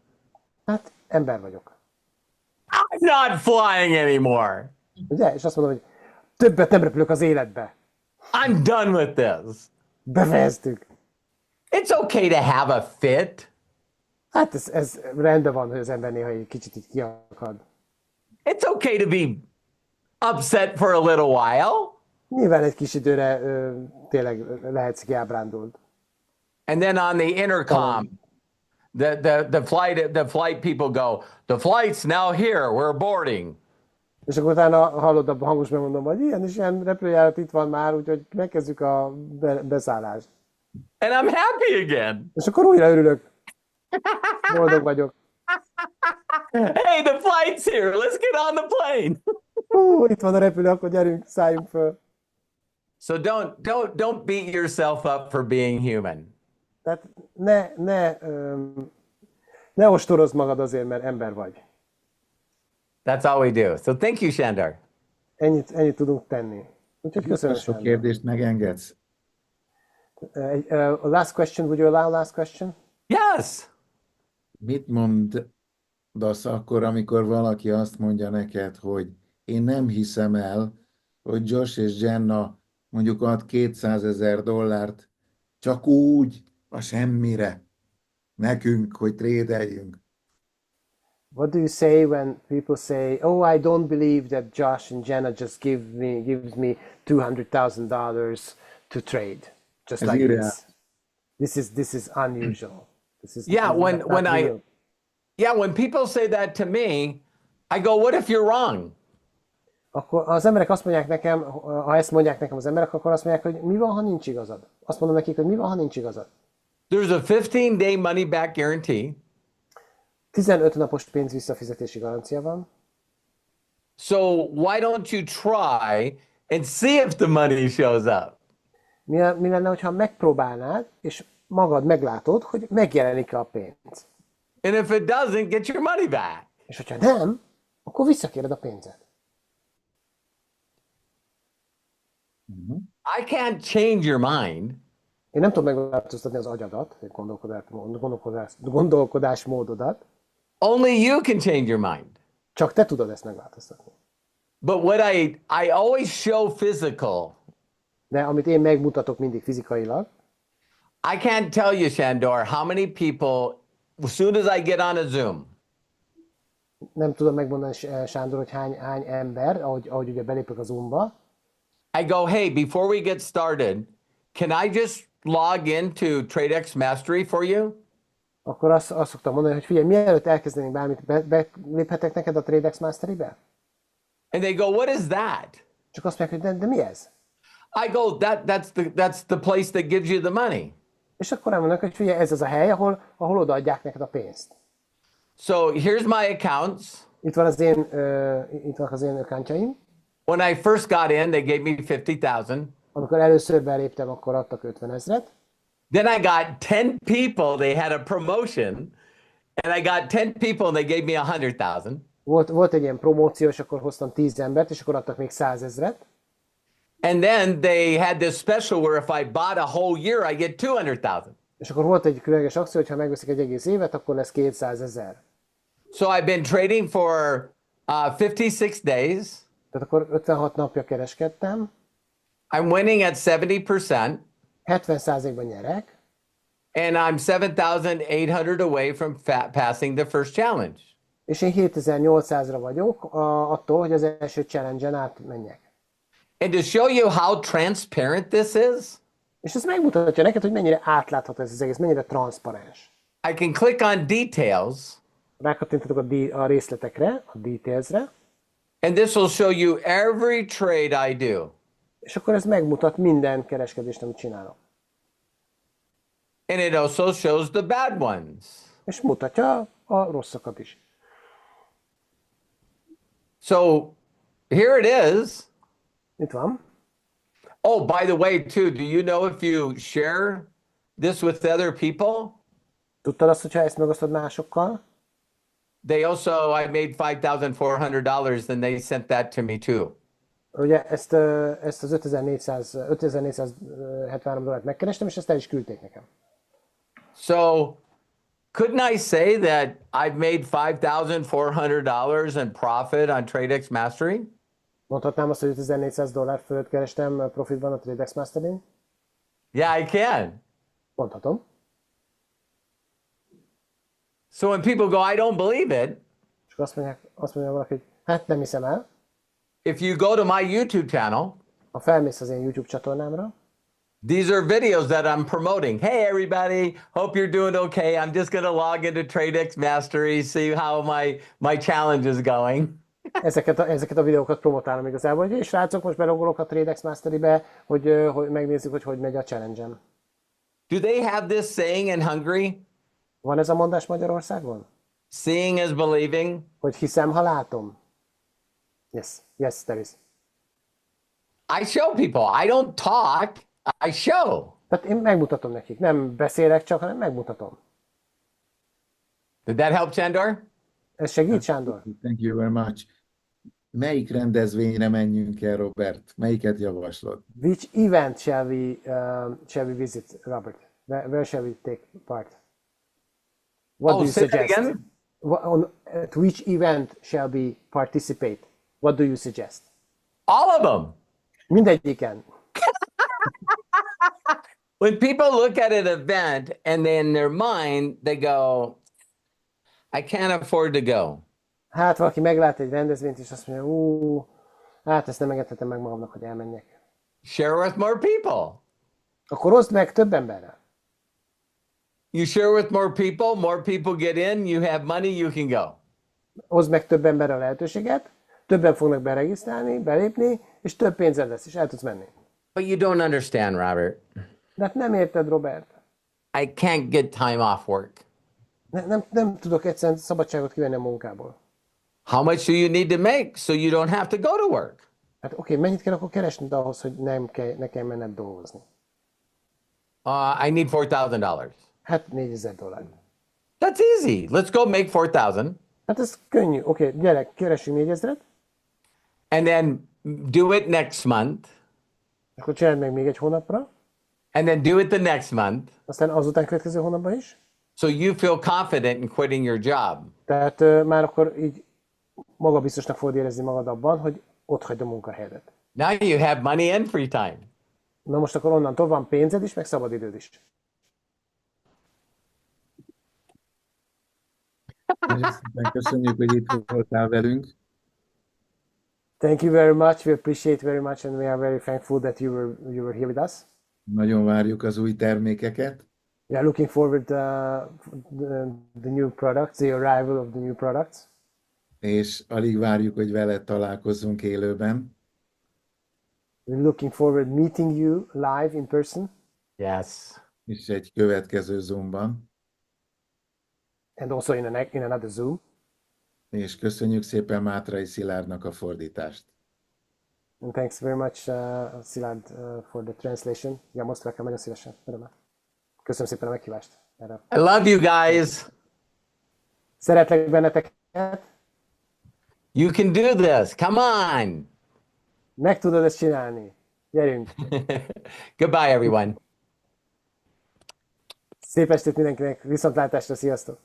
Speaker 1: Hát, ember vagyok.
Speaker 3: I'm not flying anymore.
Speaker 1: Ugye? És azt mondom, hogy többet nem repülök az életbe.
Speaker 3: I'm done with this.
Speaker 1: Befejeztük.
Speaker 3: It's okay to have a fit.
Speaker 1: Hát ez rendben van, hogy az ember néha egy kicsit így kiakad.
Speaker 3: It's okay to be upset for a little while.
Speaker 1: Nyilván egy kis időre tényleg lehetsz kiábrándult.
Speaker 3: And then on the intercom, the flight people go, the flight's now here, we're boarding.
Speaker 1: És akkor utána hallod a hangos megmondom, hogy ilyen és ilyen repülőjárat itt van már, úgyhogy megkezdjük a beszállást.
Speaker 3: And I'm happy again.
Speaker 1: És akkor újra örülök. Boldog vagyok.
Speaker 3: Hey, the flight's here. Let's get on the plane.
Speaker 1: Itt van a repülő, akkor gyerünk, szálljunk föl.
Speaker 3: So don't beat yourself up for being human.
Speaker 1: Tehát ne ostorozd magad azért, mert ember vagy.
Speaker 3: That's all we do. So thank you, Shandar.
Speaker 1: Ennyit tudunk tenni. Úgyhogy köszönöm.
Speaker 2: Sok
Speaker 1: Sándor.
Speaker 2: kérdést megengedsz?
Speaker 1: Last question, would you allow last question?
Speaker 3: Yes.
Speaker 2: Mit mondasz akkor, amikor valaki azt mondja neked, hogy én nem hiszem el, hogy Josh és Jenna mondjuk ad $200,000 csak úgy, a semmire, nekünk, hogy trédeljünk.
Speaker 1: What do you say when people say, "Oh, I don't believe that Josh and Jenna just gives me $200,000 to trade, just
Speaker 2: Ez
Speaker 1: like
Speaker 2: irreális.
Speaker 1: this. This is unusual."
Speaker 3: Yeah,
Speaker 1: that's not real.
Speaker 3: when people say that to me, I go, what if you're wrong?
Speaker 1: Akkor az emberek azt mondják nekem, ha ezt mondják nekem az emberek, akkor azt mondják, hogy mi van, ha nincs igazad? Azt mondom nekik, hogy mi van, ha nincs igazad?
Speaker 3: There's a 15-day money back guarantee.
Speaker 1: 15 napos pénz visszafizetési garancia van.
Speaker 3: So why don't you try and see if the money shows up?
Speaker 1: Mi lenne, hogyha megpróbálnád, és magad meglátod, hogy megjelenik-e a pénz?
Speaker 3: And if it doesn't, get your money back.
Speaker 1: És hogyha nem, akkor visszakéred a pénzed.
Speaker 3: I can't change your mind.
Speaker 1: Én nem tudom megváltoztatni az agyadat, gondolkodásmódodat.
Speaker 3: Only you can change your mind.
Speaker 1: Csak te tudod ezt megváltoztatni.
Speaker 3: But what I always show physical.
Speaker 1: De amit én megmutatok mindig fizikailag,
Speaker 3: I can't tell you, Shandor, how many people, as soon as I get on a Zoom,
Speaker 1: nem tudom megmondani, Sándor, hogy hány ember, ahogy ugye belépök a Zoomba,
Speaker 3: I go, hey, before we get started, can I just log into TradeX Mastery for you?
Speaker 1: Akkor azt szoktam mondani, hogy figyelj, mielőtt elkezdenénk bármit, beléphetek neked a TradeX Mastery-be?
Speaker 3: And they go, what is that?
Speaker 1: Csak azt mondják, hogy de mi ez?
Speaker 3: I go, that's the place that gives you the money.
Speaker 1: És akkor elmondanak, hogy figyelj, ez az a hely, ahol odaadják neked a pénzt.
Speaker 3: So here's my accounts.
Speaker 1: Itt vannak az én accountjaim.
Speaker 3: When I first got in, they gave me 50,000.
Speaker 1: Amikor először beléptem, akkor adtak 50 000.
Speaker 3: Then I got 10 people, they had a promotion, and I got 10 people and they gave me 100,000.
Speaker 1: Volt egy ilyen promóció, és akkor hoztam 10 embert, és akkor adtak még 100 000.
Speaker 3: And then they had this special where if I bought a whole year, I get 200,000.
Speaker 1: És akkor volt egy különleges akció, hogy ha megveszik egy egész évet, akkor lesz 200 000.
Speaker 3: So I've been trading for 56 days.
Speaker 1: Tehát akkor 56 napja kereskedtem.
Speaker 3: I'm winning at 70%.
Speaker 1: 70%-ban nyerek.
Speaker 3: And I'm 7,800 away from passing the first challenge.
Speaker 1: És én 7800-ra vagyok attól, hogy az első challenge-en átmenjek.
Speaker 3: And to show you how transparent this is,
Speaker 1: és ez megmutatja neked, hogy mennyire átlátható ez az egész, mennyire transzparens.
Speaker 3: I can click on details.
Speaker 1: Rákattintatok a részletekre, a detailsre.
Speaker 3: And this will show you every trade I do.
Speaker 1: És akkor ez megmutat minden kereskedést, amit csinálok.
Speaker 3: And it also shows the bad ones.
Speaker 1: És mutatja a rosszakat is.
Speaker 3: So here it is.
Speaker 1: Itt van.
Speaker 3: Oh, by the way, too, do you know if you share this with other people?
Speaker 1: Tudtad azt, hogyha ezt megosztod másokkal?
Speaker 3: They also, I made $5,400 and they sent that to me too.
Speaker 1: Ugye ezt az 5473 dollárt megkerestem, és ezt el is küldték nekem.
Speaker 3: So couldn't I say that I've made $5,400 in profit on TradeX Mastery?
Speaker 1: Mondhatnám azt, hogy 5400 dollár fölött kerestem profitban a TradeX Mastery-n?
Speaker 3: Yeah, I can.
Speaker 1: Mondhatom.
Speaker 3: So when people go, I don't believe it.
Speaker 1: És azt mondja valaki, hogy hát nem hiszem el.
Speaker 3: If you go to my YouTube channel,
Speaker 1: ha felmész az én YouTube csatornámra,
Speaker 3: these are videos that I'm promoting. Hey, everybody, hope you're doing okay. I'm just going to log into TradeX Mastery, see how my challenge is going.
Speaker 1: ezeket a videókat promotálom igazából, és srácok, most belogolok a TradeX Mastery-be, hogy megnézzük, hogy megy a challenge-em.
Speaker 3: Do they have this saying in Hungary?
Speaker 1: Van ez a mondás Magyarországon?
Speaker 3: Seeing is believing.
Speaker 1: Hogy hiszem, ha látom. Yes, there is.
Speaker 3: I show people. I don't talk, I show.
Speaker 1: Tehát én megmutatom nekik. Nem beszélek csak, hanem megmutatom.
Speaker 3: Did that help, Sándor?
Speaker 1: Ez segít, Sándor?
Speaker 2: Thank you very much. Melyik rendezvényre menjünk el, Robert? Melyiket javaslod?
Speaker 1: Which event shall we visit, Robert? Where shall we take part? What do you
Speaker 3: say that
Speaker 1: suggest?
Speaker 3: again?
Speaker 1: At which event shall we participate? What do you suggest?
Speaker 3: All of them.
Speaker 1: Mindegyiken.
Speaker 3: When people look at an event and then in their mind, they go, I can't afford to go.
Speaker 1: Hát valaki meglát egy rendezvényt, és azt mondja, hát ezt nem engedhetem meg magamnak, hogy elmenjek.
Speaker 3: Share with more people.
Speaker 1: Akkor oszd meg több emberrel.
Speaker 3: You share with more people get in, you have money, you can go.
Speaker 1: Hozd meg több emberre a lehetőséget, többen fognak beregisztrálni, belépni, és több pénzed lesz, és el tudsz menni.
Speaker 3: But you don't understand, Robert.
Speaker 1: De hát nem érted, Robert.
Speaker 3: I can't get time off work.
Speaker 1: Nem tudok egyszerűen szabadságot kivenni a munkából.
Speaker 3: How much do you need to make so you don't have to go to work?
Speaker 1: Hát oké, mennyit kell akkor keresned ahhoz, hogy ne kell menned dolgozni?
Speaker 3: I need $4,000.
Speaker 1: Hát $4,000.
Speaker 3: That's easy. Let's go make 4,000.
Speaker 1: Hát ez könnyű. Oké, gyerek, keresünk 4,000-et,
Speaker 3: And then do it next month.
Speaker 1: akkor csináld meg még egy hónapra,
Speaker 3: And then do it the next month.
Speaker 1: aztán azután következő hónapban is.
Speaker 3: So you feel confident in quitting your job.
Speaker 1: Tehát már akkor így magabiztosnak fogod érezni magad abban, hogy ott hagyd a munkahelyedet.
Speaker 3: Now you have money and free time.
Speaker 1: Na most akkor onnantól van pénzed is, meg szabadidőd is.
Speaker 2: Nagyon szépen köszönjük, hogy itt voltál velünk.
Speaker 1: Thank you very much. We appreciate very much, and we are very thankful that you were here with us.
Speaker 2: Nagyon várjuk az új termékeket,
Speaker 1: We are looking forward the new products, the arrival of the new products.
Speaker 2: és alig várjuk, hogy veled találkozzunk élőben.
Speaker 1: We're looking forward meeting you live in person,
Speaker 3: Yes.
Speaker 2: És egy következő Zoomban.
Speaker 1: and also in another Zoom.
Speaker 2: És köszönjük szépen Mátrai Szilárdnak a fordítást.
Speaker 1: And thanks very much, Szilárd, for the translation. Ja, most rakam nagyon szívesen. Örömmel. Köszönöm szépen a meghívást. Erre.
Speaker 3: I love you guys.
Speaker 1: Szeretlek benneteket.
Speaker 3: You can do this. Come on.
Speaker 1: Meg tudod ezt csinálni. Gyerünk.
Speaker 3: Goodbye, everyone.
Speaker 1: Szép estét mindenkinek. Viszontlátásra. Sziasztok.